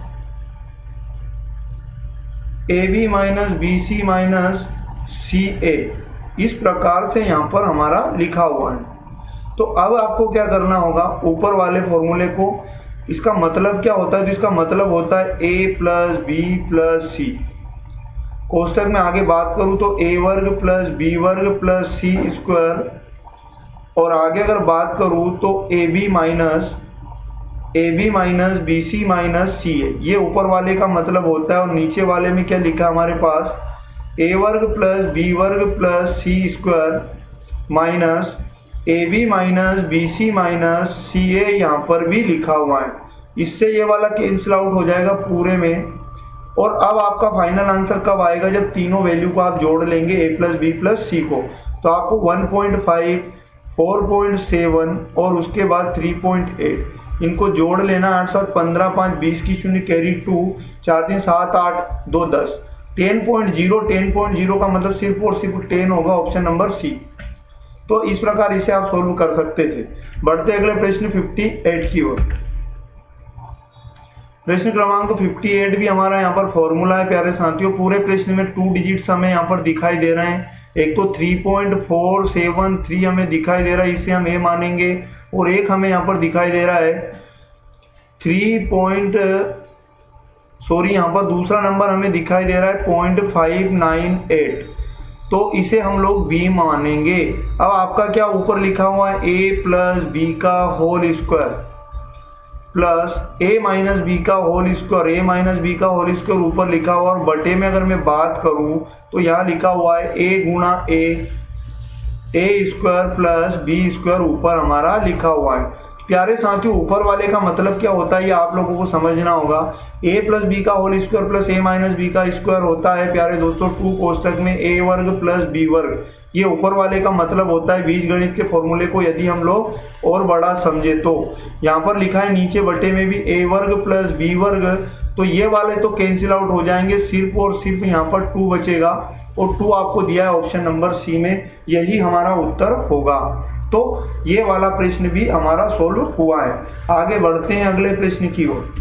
ab minus bc minus ca, इस प्रकार से यहाँ पर हमारा लिखा हुआ है। तो अब आपको क्या करना होगा, ऊपर वाले फॉर्मूले को, इसका मतलब क्या होता है, तो इसका मतलब होता है a प्लस बी प्लस सी। कोष्टक में आगे बात करूं तो a² plus b² plus c² और आगे अगर बात करूँ तो a b minus b c minus c a, ये ऊपर वाले का मतलब होता है। और नीचे वाले में क्या लिखा हमारे पास, ए वर्ग प्लस बी वर्ग plus c square minus A b minus b c minus c a, यहाँ पर भी लिखा हुआ है। इससे ये वाला कैंसिल आउट हो जाएगा पूरे में। और अब आपका फाइनल आंसर कब आएगा, जब तीनों वैल्यू को आप जोड़ लेंगे ए प्लस बी प्लस सी को, तो आपको 1.5, 4.7 और उसके बाद 3.8 इनको जोड़ लेना। 8 7 15, 5 20 की शून्य कैरी 2, 4 3 7 8 2 10, 10.0 का मतलब सिर्फ और सिर्फ 10 होगा, ऑप्शन नंबर सी। तो इस प्रकार इसे आप सोल्व कर सकते थे। बढ़ते अगले प्रश्न 58 की ओर। प्रश्न क्रमांक 58 भी हमारा यहाँ पर फॉर्मूला है प्यारे साथियों। पूरे प्रश्न में 2 डिजिट्स हमें यहाँ पर दिखाई दे रहे हैं। एक तो 3.473 हमें दिखाई दे रहा है, इसे हम ए मानेंगे। और एक हमें यहाँ पर दिखाई दे रहा है यहाँ पर दूसरा नंबर हमें दिखाई दे रहा है 0.598, तो इसे हम लोग बी मानेंगे। अब आपका क्या ऊपर लिखा हुआ है, ए प्लस बी का होल स्क्वायर प्लस ए माइनस बी का होल स्क्वायर, ए माइनस बी का होल स्क्वायर ऊपर लिखा हुआ। और बटे में अगर मैं बात करूं तो यहाँ लिखा हुआ है ए गुणा ए स्क्वायर प्लस बी स्क्वायर ऊपर हमारा लिखा हुआ है। प्यारे साथियों, ऊपर वाले का मतलब क्या होता है ये आप लोगों को समझना होगा। a प्लस बी का होल स्क्वायर प्लस ए माइनस बी का स्क्वायर होता है प्यारे दोस्तों 2 कोष्टक में a वर्ग प्लस बी वर्ग। ये ऊपर वाले का मतलब होता है बीजगणित के फॉर्मूले को यदि हम लोग और बड़ा समझे तो। यहाँ पर लिखा है नीचे बटे में भी a वर्ग प्लस बी वर्ग, तो ये वाले तो कैंसिल आउट हो जाएंगे, सिर्फ और सिर्फ यहाँ पर 2 बचेगा। और 2 आपको दिया है ऑप्शन नंबर सी में, यही हमारा उत्तर होगा। तो ये वाला प्रश्न भी हमारा सोल्व हुआ है। आगे बढ़ते हैं अगले प्रश्न की ओर।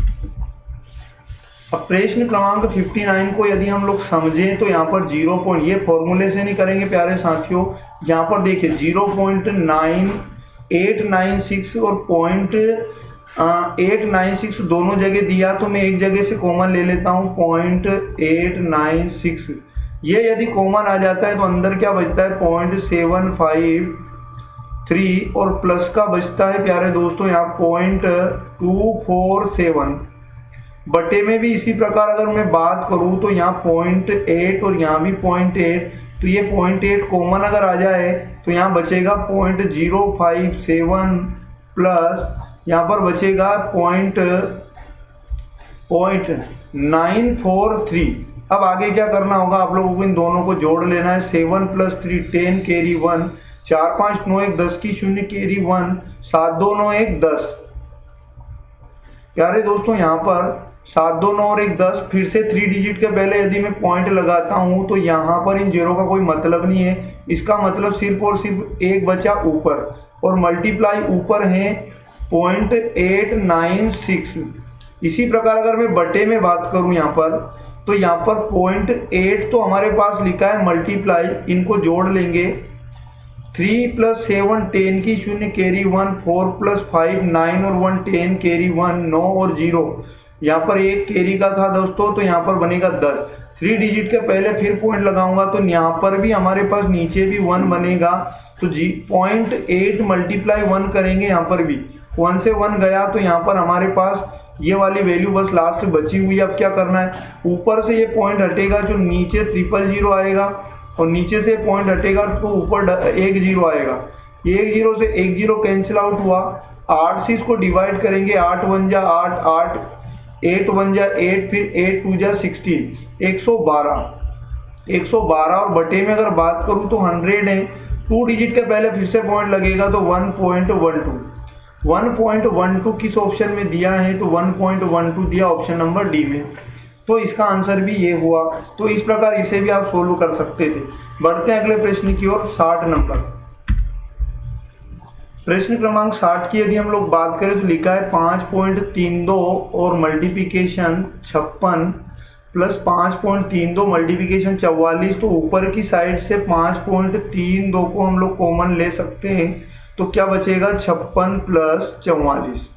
अब प्रश्न क्रमांक 59 को यदि हम लोग समझें तो यहाँ पर 0. ये फॉर्मूले से नहीं करेंगे प्यारे साथियों। यहाँ पर देखिए 0.9896 और 0.896 दोनों जगह दिया, तो मैं एक जगह से कॉमन ले लेता हूँ 0.896। ये यदि कॉमन आ जाता है तो अंदर क्या बचता है 0.753 और प्लस का बचता है प्यारे दोस्तों यहाँ 0.247। बटे में भी इसी प्रकार अगर मैं बात करूँ तो यहाँ 0.8 और यहाँ भी 0.8, तो ये 0.8 कॉमन अगर आ जाए तो यहाँ बचेगा 0.057 प्लस यहाँ पर बचेगा 0.943। अब आगे क्या करना होगा, आप लोगों को इन दोनों को जोड़ लेना है। 7 + 3 10 कैरी 1, 4 5 9 1 10 की शून्य कैरी 1, 7 2 9 1 10। प्यारे दोस्तों यहाँ पर 7 2 9 और 1 10, फिर से 3 डिजिट के पहले यदि मैं पॉइंट लगाता हूँ तो यहाँ पर इन जीरो का कोई मतलब नहीं है। इसका मतलब सिर्फ और सिर्फ एक बचा ऊपर, और मल्टीप्लाई ऊपर है 0.896। इसी प्रकार अगर मैं बटे में बात करूँ यहाँ पर, तो यहाँ पर 0.8 तो हमारे पास लिखा है मल्टीप्लाई, इनको जोड़ लेंगे। 3 + 7 10 की शून्य कैरी 1, 4 + 5 9 और 1 10 कैरी 1 9 और 0। यहाँ पर एक कैरी का था दोस्तों, तो यहाँ पर बनेगा 10। 3 डिजिट के पहले फिर पॉइंट लगाऊंगा तो यहाँ पर भी हमारे पास नीचे भी 1 बनेगा, तो 0.8 × 1 करेंगे। यहाँ पर भी 1 से 1 गया तो यहाँ पर हमारे पास ये वाली वैल्यू बस लास्ट बची हुई है। अब क्या करना है, ऊपर से ये पॉइंट हटेगा जो नीचे 000 आएगा, और नीचे से पॉइंट हटेगा तो ऊपर 1 0 आएगा। 1 0 से 1 0 कैंसिल आउट हुआ। 8 से इसको डिवाइड करेंगे, 8 1 जा 8 8, 8 1 जा 8, फिर 8 2 जा 16, 112 और बटे में अगर बात करूँ तो 100 है। 2 डिजिट के पहले फिर से पॉइंट लगेगा तो 1.12 किस ऑप्शन में दिया है, तो 1.12 दिया ऑप्शन नंबर डी में। तो इसका आंसर भी ये हुआ। तो इस प्रकार इसे भी आप सोल्व कर सकते थे। बढ़ते हैं अगले प्रश्न की ओर। 60 नंबर प्रश्न क्रमांक 60 की यदि हम लोग बात करें तो लिखा है 5.32 और मल्टीप्लिकेशन 56 प्लस 5.32 मल्टीप्लिकेशन 44। तो ऊपर की साइड से 5.32 को हम लोग कॉमन ले सकते हैं, तो क्या बचेगा 56 + 44।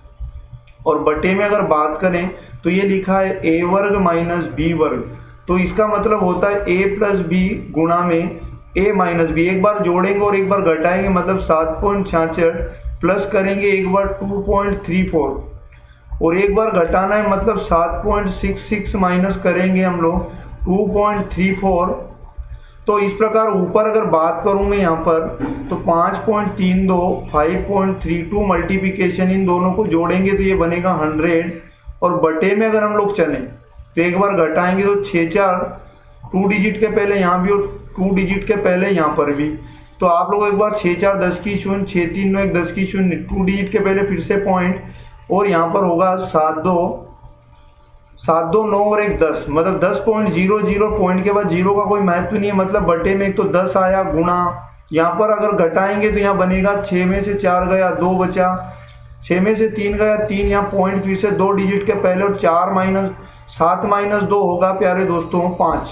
और बटे में अगर बात करें तो ये लिखा है a वर्ग माइनस बी वर्ग, तो इसका मतलब होता है a + b गुणा में a माइनस बी, एक बार जोड़ेंगे और एक बार घटाएंगे मतलब 7.66 प्लस करेंगे एक बार 2.34 और एक बार घटाना है मतलब 7.66 माइनस करेंगे हम लोग 2.34। तो इस प्रकार ऊपर अगर बात करूं मैं यहाँ पर तो 5.32 5.32 मल्टीप्लिकेशन इन दोनों को जोड़ेंगे तो ये बनेगा 100 और बटे में अगर हम लोग चलें तो एक बार घटाएंगे तो 6 4 2 डिजिट के पहले यहाँ भी और 2 डिजिट के पहले यहाँ पर भी। तो आप लोग एक बार 6 4 10 की शून्य, 6 3 9 1 10 की शून्य, 2 डिजिट के पहले फिर से पॉइंट और यहाँ पर होगा 7 2 9 और एक 10 मतलब 10.00 पॉइंट के बाद जीरो का कोई महत्व नहीं है, मतलब बटे में एक तो 10 आया गुणा, यहाँ पर अगर घटाएंगे तो यहाँ बनेगा 6 में से 4 गया 2 बचा, 6 में से 3 गया 3, यहाँ पॉइंट फिर से 2 डिजिट के पहले और 7 माइनस 2 होगा प्यारे दोस्तों 5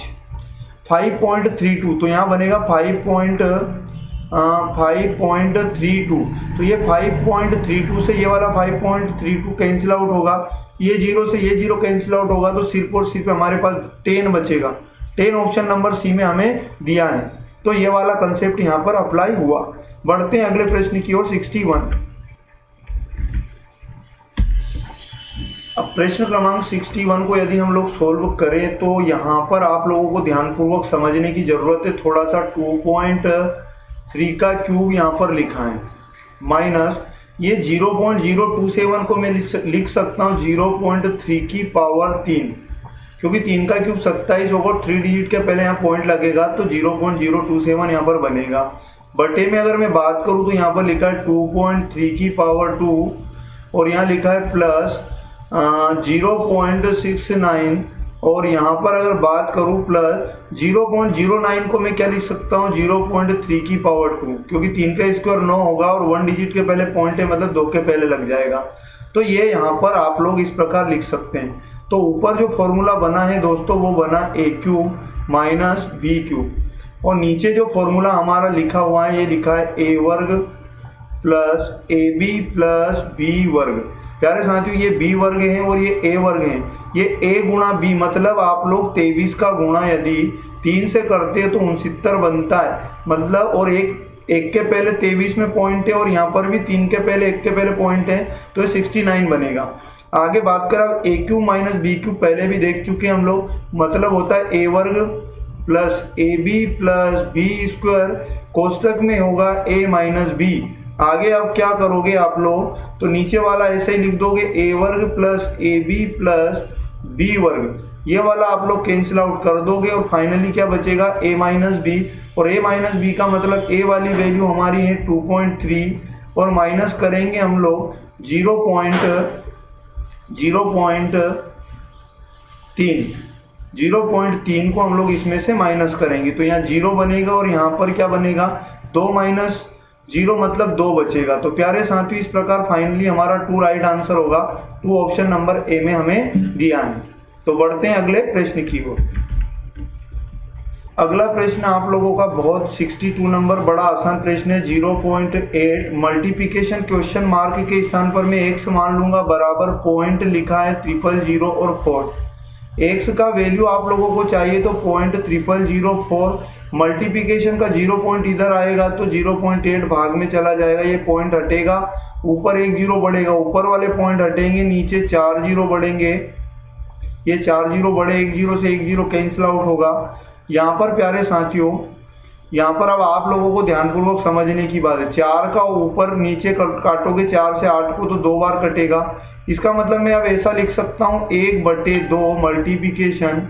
5.32। तो यहाँ बनेगा 5.32। तो ये 5.32 से ये वाला 5.32 कैंसिल आउट होगा, ये जीरो से ये जीरो कैंसिल आउट होगा तो सिर्फ और सिर्फ हमारे पास 10 बचेगा। 10 ऑप्शन नंबर सी में हमें दिया है। तो ये वाला कंसेप्ट यहाँ पर अप्लाई हुआ। बढ़ते हैं अगले प्रश्न की ओर 61। अब प्रश्न क्रमांक 61 को यदि हम लोग सोल्व करें तो यहाँ पर आप लोगों को ध्यानपूर्वक समझने की जरूरत है। थोड़ा सा 2.3 का क्यूब यहाँ पर लिखा है माइनस ये 0.027 को मैं लिख सकता हूँ 0.3 की पावर 3, क्योंकि 3 का क्यूब 27 होगा, 3 डिजिट के पहले यहाँ पॉइंट लगेगा तो 0.027 यहाँ पर बनेगा। बटे में अगर मैं बात करूँ तो यहाँ पर लिखा है 2.3 की पावर 2 और यहाँ लिखा है प्लस 0.69 और यहाँ पर अगर बात करूँ प्लस 0.09 को मैं क्या लिख सकता हूँ 0.3 की पावर 2, क्योंकि 3 का स्क्वायर 9 होगा और 1 डिजिट के पहले पॉइंट है मतलब 2 के पहले लग जाएगा। तो ये यहाँ पर आप लोग इस प्रकार लिख सकते हैं। तो ऊपर जो फॉर्मूला बना है दोस्तों वो बना a cube minus B cube और नीचे जो फॉर्मूला हमारा लिखा हुआ है ये लिखा है a वर्ग plus A B plus B वर्ग। प्यारे साथियों ये b वर्ग है और ये a वर्ग है। ये a गुणा b मतलब आप लोग 23 का गुणा यदि 3 से करते हैं तो 69 बनता है, मतलब और एक के पहले 23 में पॉइंट है और यहाँ पर भी 3 के पहले 1 के पहले पॉइंट है तो ये 69 बनेगा। आगे बात करें अब a cube minus B cube पहले भी देख चुके हैं हम लोग, मतलब होता है a वर्ग plus A B plus B square, कोष्टक में होगा a माइनस बी। आगे अब क्या करोगे आप लोग तो नीचे वाला ऐसे ही लिख दोगे a वर्ग plus A B plus B वर्ग, ये वाला आप लोग कैंसिल आउट कर दोगे और फाइनली क्या बचेगा a माइनस बी। और a माइनस बी का मतलब a वाली वैल्यू हमारी है 2.3 और माइनस करेंगे हम लोग 0.3 को हम लोग इसमें से माइनस करेंगे तो यहाँ 0 बनेगा और यहाँ पर क्या बनेगा 2 माइनस 0 मतलब 2 बचेगा। तो प्यारे साथियों इस प्रकार फाइनली हमारा 2 राइट आंसर होगा। 2 ऑप्शन नंबर ए में हमें दिया है। तो बढ़ते हैं अगले प्रश्न की ओर। अगला प्रश्न आप लोगों का बहुत 62 नंबर बड़ा आसान प्रश्न है। 0.8 मल्टीप्लिकेशन क्वेश्चन मार्क के स्थान पर मैं x मान लूंगा बराबर पॉइंट लिखा है 000 और 4। x का वैल्यू आप लोगों को चाहिए तो 0.0004, मल्टीप्लिकेशन का 0 पॉइंट इधर आएगा तो 0.8 भाग में चला जाएगा, ये पॉइंट हटेगा, ऊपर 1 0 बढ़ेगा, ऊपर वाले पॉइंट हटेंगे, नीचे 4 0 बढ़ेंगे, ये 4 0 बढ़े, 1 0 से 1 0 कैंसिल आउट होगा। यहाँ पर प्यारे साथियों यहाँ पर अब आप लोगों को ध्यानपूर्वक समझने की बात है, 4 का ऊपर नीचे काटोगे 4 से 8 को तो 2 बार कटेगा। इसका मतलब मैं अब ऐसा लिख सकता हूँ 1/2 मल्टीप्लिकेशन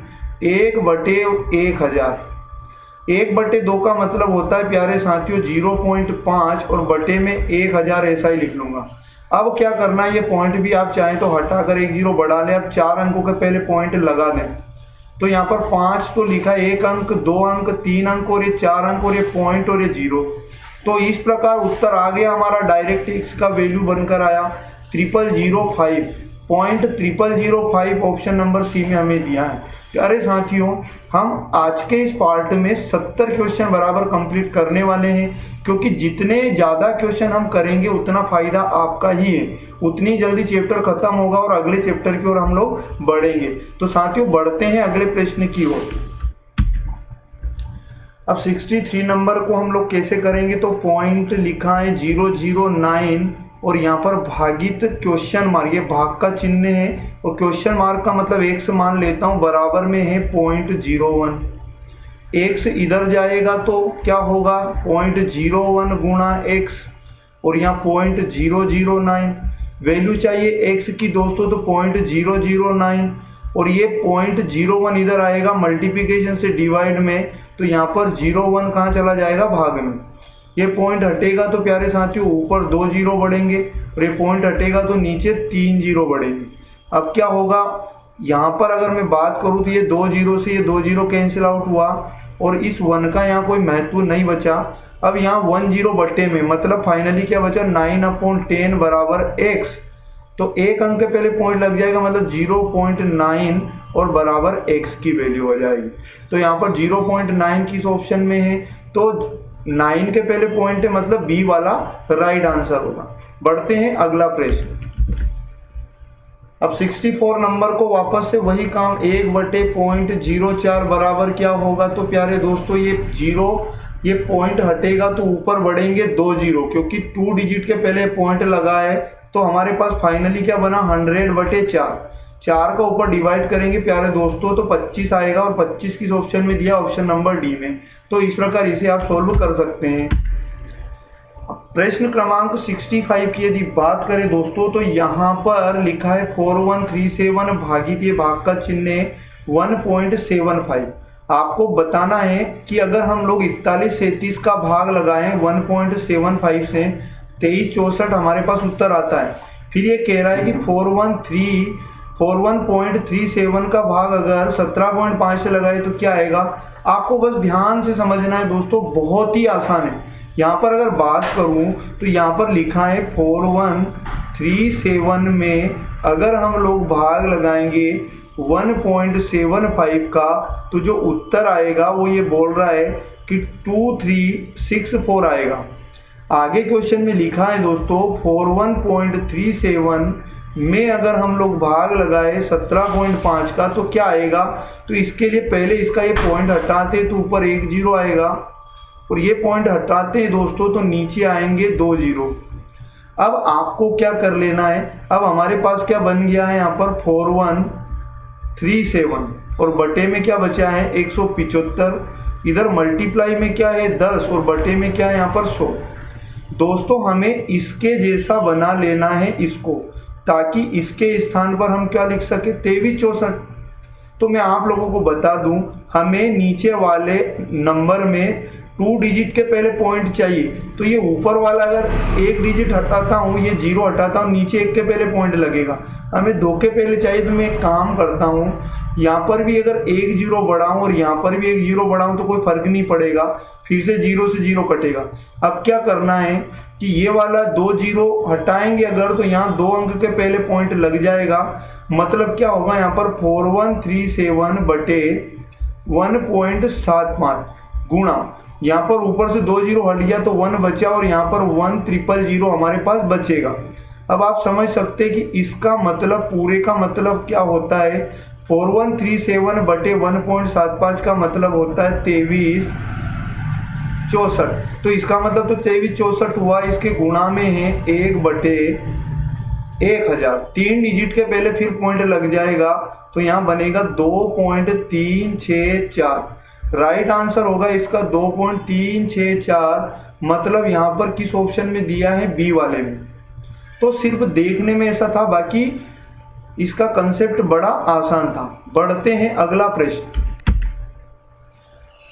1/1000। 1/2 का मतलब होता है प्यारे साथियों 0.5 और बटे में 1000 ऐसा ही लिख लूंगा। अब क्या करना है, ये पॉइंट भी आप चाहें तो हटाकर 1 0 बढ़ा लें। अब 4 अंकों के पहले पॉइंट लगा दें तो यहाँ पर 5 तो लिखा 1 अंक 2 अंक 3 अंक और ये 4 अंक और ये पॉइंट और ये 0। तो इस प्रकार उत्तर आ गया हमारा, डायरेक्ट x का वैल्यू बनकर आया 0005 ऑप्शन नंबर सी में हमें दिया है। प्यारे साथियों हम आज के इस पार्ट में 70 क्वेश्चन बराबर कंप्लीट करने वाले हैं, क्योंकि जितने ज़्यादा क्वेश्चन हम करेंगे उतना फायदा आपका ही है, उतनी जल्दी चैप्टर खत्म होगा और अगले चैप्टर की ओर हम लोग बढ़ेंगे। तो साथियों बढ़ते हैं अगले प्रश्न की ओर। अब 63 नंबर को हम लोग कैसे करेंगे, तो पॉइंट लिखा है 009 और यहाँ पर भागित क्वेश्चन मार्क, ये भाग का चिन्ह है और क्वेश्चन मार्क का मतलब x मान लेता हूँ, बराबर में है 0.01। x इधर जाएगा तो क्या होगा 0.01 गुणा x और यहाँ 0.009 वैल्यू चाहिए x की दोस्तों, तो 0.009 और ये 0.01 इधर आएगा मल्टीप्लिकेशन से डिवाइड में, तो यहाँ पर 01 कहाँ चला जाएगा भाग में। ये पॉइंट हटेगा तो प्यारे साथियों ऊपर 2 जीरो बढ़ेंगे और ये पॉइंट हटेगा तो नीचे 3 जीरो बढ़ेंगे। अब क्या होगा, यहाँ पर अगर मैं बात करूँ तो ये 2 जीरो से ये 2 जीरो कैंसिल आउट हुआ और इस 1 का यहाँ कोई महत्व नहीं बचा। अब यहाँ 1 जीरो बटे में मतलब फाइनली क्या बचा 9/10 बराबर x, तो एक अंक के पहले पॉइंट लग जाएगा मतलब 0.9 और बराबर x की वैल्यू हो जाएगी। तो यहाँ पर 0.9 किस ऑप्शन में है, तो 9 के पहले पॉइंट है मतलब बी वाला राइट आंसर होगा। बढ़ते हैं अगला प्रश्न। अब 64 नंबर को वापस से वही काम 1/0.04 बराबर क्या होगा, तो प्यारे दोस्तों ये पॉइंट हटेगा तो ऊपर बढ़ेंगे 2 जीरो, क्योंकि 2 डिजिट के पहले पॉइंट लगा है तो हमारे पास फाइनली क्या बना 100/4। 4 का ऊपर डिवाइड करेंगे प्यारे दोस्तों तो 25 आएगा और 25 किस ऑप्शन में दिया, ऑप्शन नंबर डी में। तो इस प्रकार इसे आप सोल्व कर सकते हैं। प्रश्न क्रमांक 65 की यदि बात करें दोस्तों तो यहाँ पर लिखा है 4137 भागित ये भाग का चिन्ह 1.75। आपको बताना है कि अगर हम लोग 4137 का भाग लगाएं 1.75 से 2364 हमारे पास उत्तर आता है। फिर ये कह रहा है कि 41.37 का भाग अगर 17.5 से लगाए तो क्या आएगा। आपको बस ध्यान से समझना है दोस्तों, बहुत ही आसान है। यहाँ पर अगर बात करूँ तो यहाँ पर लिखा है 4137 में अगर हम लोग भाग लगाएंगे 1.75 का तो जो उत्तर आएगा वो ये बोल रहा है कि 2364 आएगा। आगे क्वेश्चन में लिखा है दोस्तों 41.37 में अगर हम लोग भाग लगाए 17.5 का तो क्या आएगा। तो इसके लिए पहले इसका ये पॉइंट हटाते तो ऊपर 1 जीरो आएगा और ये पॉइंट हटाते हैं दोस्तों तो नीचे आएंगे 2 जीरो। अब आपको क्या कर लेना है, अब हमारे पास क्या बन गया है यहाँ पर 4137 और बटे में क्या बचा है 175, इधर मल्टीप्लाई में क्या है 10 और बटे में क्या है यहाँ पर 100। दोस्तों हमें इसके जैसा बना लेना है इसको, ताकि इसके स्थान पर हम क्या लिख सके 2364। तो मैं आप लोगों को बता दूं, हमें नीचे वाले नंबर में 2 डिजिट के पहले पॉइंट चाहिए, तो ये ऊपर वाला अगर 1 डिजिट हटाता हूँ, ये 0 हटाता हूँ, नीचे 1 के पहले पॉइंट लगेगा। हमें 2 के पहले चाहिए, तो मैं एक काम करता हूँ, यहाँ पर भी अगर 1 जीरो बढ़ाऊँ और यहाँ पर भी 1 जीरो बढ़ाऊँ तो कोई फर्क नहीं पड़ेगा, फिर से 0 से 0 कटेगा। अब क्या करना है कि ये वाला 2 जीरो हटाएंगे अगर, तो यहाँ 2 अंक के पहले पॉइंट लग जाएगा। मतलब क्या होगा यहाँ पर 4137 बटे 1.75 गुणा, यहाँ पर ऊपर से 2 जीरो हट गया तो 1 बचा और यहाँ पर 1000 हमारे पास बचेगा। अब आप समझ सकते हैं कि इसका मतलब पूरे का मतलब क्या होता है, 4137 बटे 1.75 का मतलब होता है 2364। तो इसका मतलब तो 2364 हुआ, इसके गुणा में है 1/1000। 3 डिजिट के पहले फिर पॉइंट लग जाएगा तो यहाँ बनेगा 2.364। राइट आंसर होगा इसका 2.364। मतलब यहाँ पर किस ऑप्शन में दिया है, बी वाले में। तो सिर्फ देखने में ऐसा था, बाकी इसका कंसेप्ट बड़ा आसान था। बढ़ते हैं अगला प्रश्न।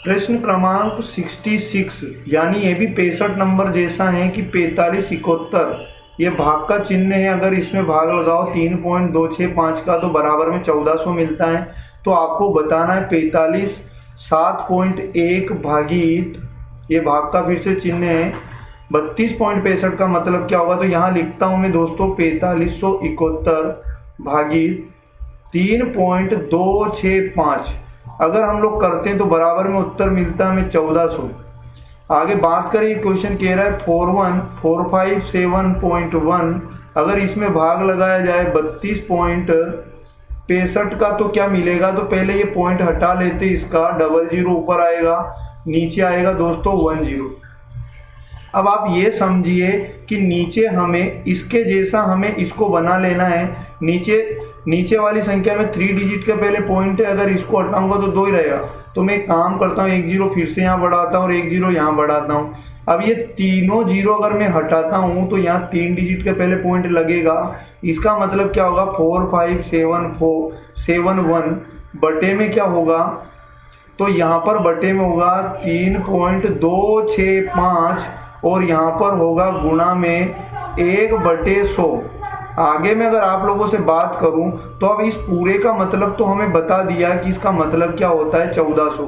प्रश्न क्रमांक 66 यानी ये भी 65 नंबर जैसा है कि 4571 ये भाग का चिन्ह है। अगर इसमें भाग लगाओ 3.265 का तो बराबर में 1400 मिलता है। तो आपको बताना है 45 7.1 भागित ये भाग का फिर से चिन्ह है 32.65 का मतलब क्या होगा। तो यहाँ लिखता हूँ मैं दोस्तों 4571 भागित 3.265। अगर हम लोग करते हैं तो बराबर में उत्तर मिलता है हमें 1400। आगे बात करें, क्वेश्चन कह रहा है 41457.1 अगर इसमें भाग लगाया जाए 32.65 का तो क्या मिलेगा। तो पहले ये पॉइंट हटा लेते, इसका 00 ऊपर आएगा नीचे आएगा दोस्तों 10। अब आप ये समझिए कि नीचे हमें इसके जैसा हमें इसको बना लेना है। नीचे वाली संख्या में 3 डिजिट के पहले पॉइंट है, अगर इसको हटाऊंगा तो 2 ही रहेगा। तो मैं एक काम करता हूँ, 1 0 फिर से यहाँ बढ़ाता हूँ और 1 0 यहाँ बढ़ाता हूँ। अब ये तीनों जीरो अगर मैं हटाता हूँ तो यहाँ 3 डिजिट के पहले पॉइंट लगेगा। इसका मतलब क्या होगा, 4 5 7 1 बटे में क्या होगा, तो यहाँ पर बटे में होगा 3.265 और यहाँ पर होगा गुणा में 1/100। आगे में अगर आप लोगों से बात करूं तो अब इस पूरे का मतलब तो हमें बता दिया कि इसका मतलब क्या होता है 1400।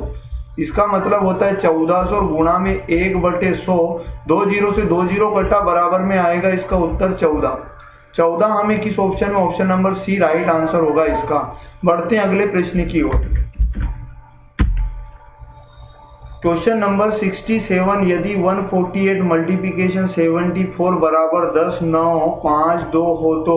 इसका मतलब होता है 1400 और गुणा में 1/100। 2 जीरो से 2 जीरो कटा बराबर में आएगा इसका उत्तर 14 हमें किस ऑप्शन में, option number C right answer होगा इसका। बढ़ते हैं अगले प्रश्न की ओर। क्वेश्चन नंबर 67, यदि 148 मल्टीप्लिकेशन 74 बराबर 10 9 5 2 हो तो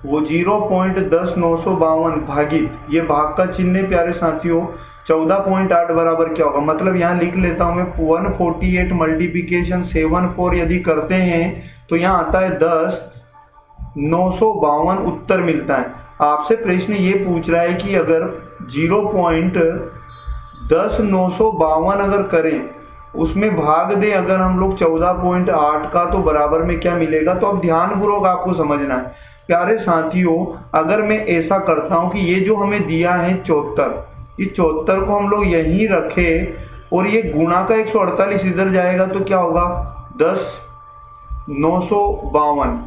वो 0.10952 भागित, ये भाग का चिन्ह है प्यारे साथियों, 14.8 बराबर क्या होगा। मतलब यहाँ लिख लेता हूँ मैं, 148 मल्टीप्लिकेशन 74 यदि करते हैं तो यहाँ आता है 10 952 उत्तर मिलता है। आपसे प्रश्न ये पूछ रहा है कि अगर 0.10952 अगर करें उसमें भाग दे अगर हम लोग 14.8 का तो बराबर में क्या मिलेगा। तो अब ध्यानपूर्वक आपको समझना है प्यारे साथियों। अगर मैं ऐसा करता हूं कि ये जो हमें दिया है 74, इस 74 को हम लोग यहीं रखें और ये गुणा का 148 इधर जाएगा तो क्या होगा 10 952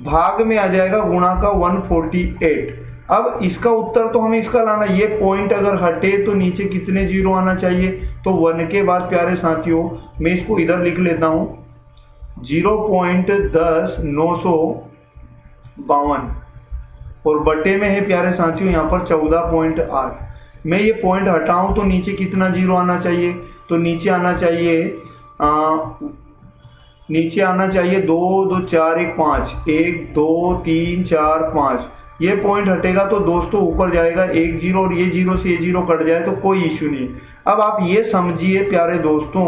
भाग में आ जाएगा गुणा का 148। अब इसका उत्तर तो हमें इसका लाना, ये पॉइंट अगर हटे तो नीचे कितने जीरो आना चाहिए, तो 1 के बाद प्यारे साथियों मैं इसको इधर लिख लेता हूँ 0.10952 और बटे में है प्यारे साथियों यहाँ पर 14.8। मैं ये पॉइंट हटाऊं तो नीचे कितना जीरो आना चाहिए, तो नीचे आना चाहिए 2 2 4 1 5 1 2 3 4 5। ये पॉइंट हटेगा तो दोस्तों ऊपर जाएगा 1 0 और ये 0 से ये 0 कट जाए तो कोई इश्यू नहीं। अब आप ये समझिए प्यारे दोस्तों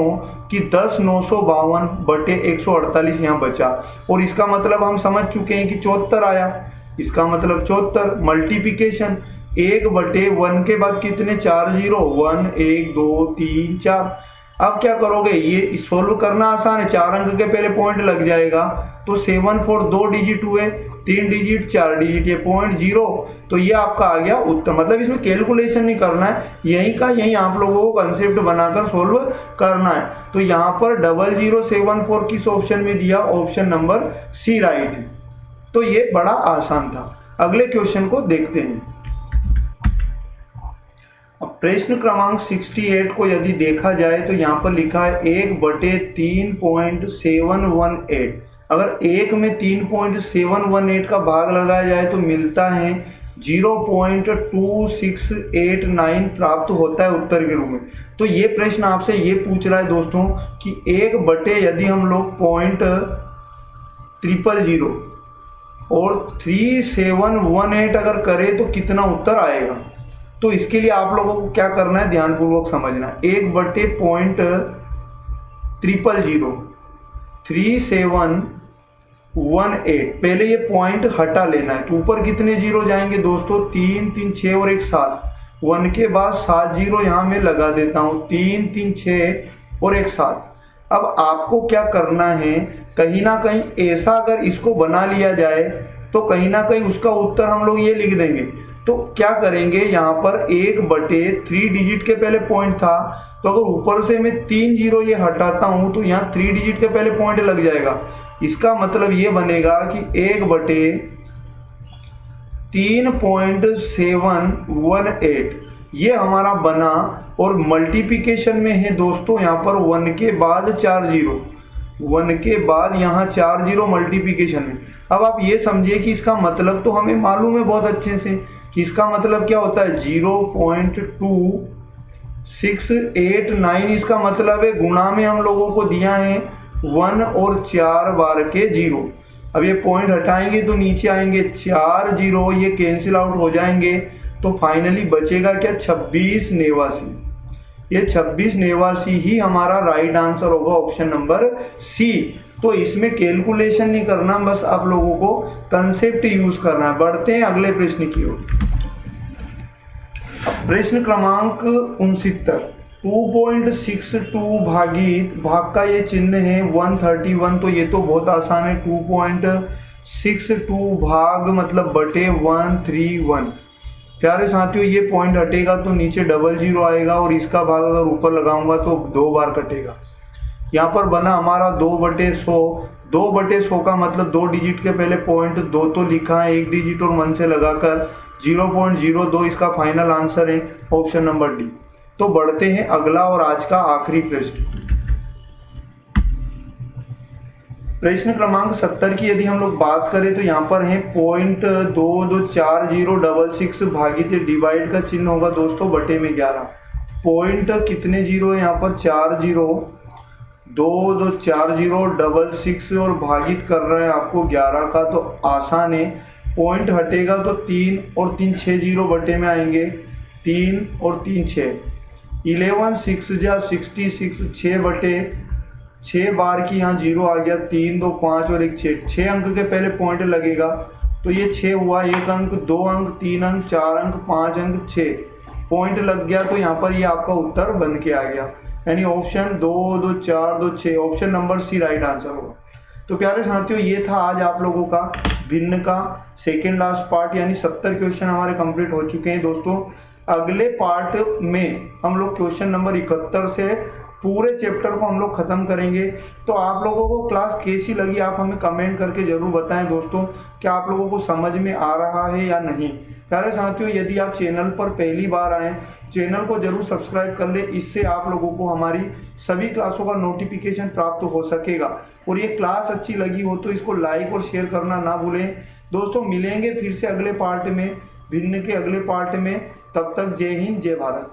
कि 10 952 बटे 148 यहाँ बचा और इसका मतलब हम समझ चुके हैं कि 74 आया। इसका मतलब 74 मल्टीप्लिकेशन 1/1 के बाद कितने 4 जीरो 1 1 2 3 4। अब क्या करोगे, ये सोल्व करना आसान है, 4 अंक के पहले पॉइंट लग जाएगा। तो 74 2 डिजिट हुए, 3 डिजिट 4 डिजिट, ये 0.0 तो ये आपका आ गया उत्तर। मतलब इसमें कैलकुलेशन नहीं करना है, यहीं का यहीं आप लोगों को कंसेप्ट बनाकर सोल्व करना है। तो यहाँ पर 0074 किस ऑप्शन में दिया, ऑप्शन नंबर सी राइट है। तो ये बड़ा आसान था। अगले क्वेश्चन को देखते हैं। अब प्रश्न क्रमांक 68 को यदि देखा जाए तो यहाँ पर लिखा है 1/3.718। अगर 1 में 3.718 का भाग लगाया जाए तो मिलता है 0.2689 प्राप्त होता है उत्तर के रूप में। तो ये प्रश्न आपसे ये पूछ रहा है दोस्तों कि 1 बटे यदि हम लोग 0.000 और 3718 अगर करें तो कितना उत्तर आएगा। तो इसके लिए आप लोगों को क्या करना है, ध्यानपूर्वक समझना। 1/000 3718 पहले ये पॉइंट हटा लेना है। तो ऊपर कितने जीरो जाएंगे दोस्तों, 3 3 6 और 1 7। 1 के बाद 7 जीरो यहाँ मैं लगा देता हूँ, 3 3 6 और 1 7। अब आपको क्या करना है, कहीं ना कहीं ऐसा अगर इसको बना लिया जाए तो कहीं ना कहीं उसका उत्तर हम लोग ये लिख देंगे। तो क्या करेंगे, यहाँ पर 1/3 डिजिट के पहले पॉइंट था, तो अगर ऊपर से मैं 3 जीरो ये हटाता हूँ तो यहाँ 3 डिजिट के पहले पॉइंट लग जाएगा। इसका मतलब ये बनेगा कि 1/3.718 ये हमारा बना। और मल्टीप्लिकेशन में है दोस्तों यहाँ पर 1 के बाद 4 जीरो, 1 के बाद यहाँ 4 जीरो मल्टीप्लिकेशन में। अब आप ये समझिए कि इसका मतलब तो हमें मालूम है बहुत अच्छे से कि इसका मतलब क्या होता है 0.2689। इसका मतलब है गुणा में हम लोगों को दिया है 1 और 4 बार के जीरो। अब ये पॉइंट हटाएंगे तो नीचे आएंगे 4 जीरो, ये कैंसिल आउट हो जाएंगे तो फाइनली बचेगा क्या 2689। ये 26 नेवासी ही हमारा राइट आंसर होगा, ऑप्शन नंबर सी। तो इसमें कैलकुलेशन नहीं करना, बस आप लोगों को कंसेप्ट यूज करना है। बढ़ते हैं अगले प्रश्न की ओर। प्रश्न क्रमांक 69, 2.62 भागित भाग का ये चिन्ह है 131, तो ये तो बहुत आसान है। 2.62 भाग मतलब बटे 131। प्यारे साथियों, ये पॉइंट हटेगा तो नीचे डबल जीरो आएगा और इसका भाग अगर ऊपर लगाऊंगा तो 2 बार कटेगा। यहाँ पर बना हमारा 2/100। 2/100 का मतलब 2 डिजिट के पहले पॉइंट 2 तो लिखा है, 1 डिजिट और 1 से लगाकर 0.02 इसका फाइनल आंसर है, ऑप्शन नंबर डी। तो बढ़ते हैं अगला और आज का आखिरी प्रश्न। प्रश्न क्रमांक 70 की यदि हम लोग बात करें तो यहाँ पर है 0.224066 भागित डिवाइड का चिन्ह होगा दोस्तों बटे में 11। पॉइंट कितने जीरो है यहाँ पर? 4 जीरो, 22406 और भागित कर रहा है आपको 11 का, तो आसान है। पॉइंट हटेगा तो 3 और 3 6 जीरो बटे में आएंगे, 3 और 3 6, 11 6 जा 66, 6 बटे 6 बार की यहाँ जीरो आ गया, 3 2 5 और 1 6, 6 अंक के पहले पॉइंट लगेगा तो ये 6 हुआ, 1 अंक 2 अंक 3 अंक 4 अंक 5 अंक 6 पॉइंट लग गया, तो यहाँ पर ये आपका उत्तर बन के आ गया, यानी option 2 2 4 2 6, option number C right answer होगा। तो प्यारे साथियों, ये था आज आप लोगों का भिन्न का सेकेंड लास्ट पार्ट, यानी 70 क्वेश्चन हमारे कंप्लीट हो चुके हैं दोस्तों। अगले पार्ट में हम लोग क्वेश्चन नंबर 71 से पूरे चैप्टर को हम लोग खत्म करेंगे। तो आप लोगों को क्लास कैसी लगी आप हमें कमेंट करके जरूर बताएं दोस्तों, कि आप लोगों को समझ में आ रहा है या नहीं। प्यारे साथियों, यदि आप चैनल पर पहली बार आए, चैनल को जरूर सब्सक्राइब कर ले, इससे आप लोगों को हमारी सभी क्लासों का नोटिफिकेशन प्राप्त हो सकेगा। और ये क्लास अच्छी लगी हो तो इसको लाइक और शेयर करना ना भूलें दोस्तों। मिलेंगे फिर से अगले पार्ट में, भिन्न के अगले पार्ट में। तब तक जय हिंद, जय भारत।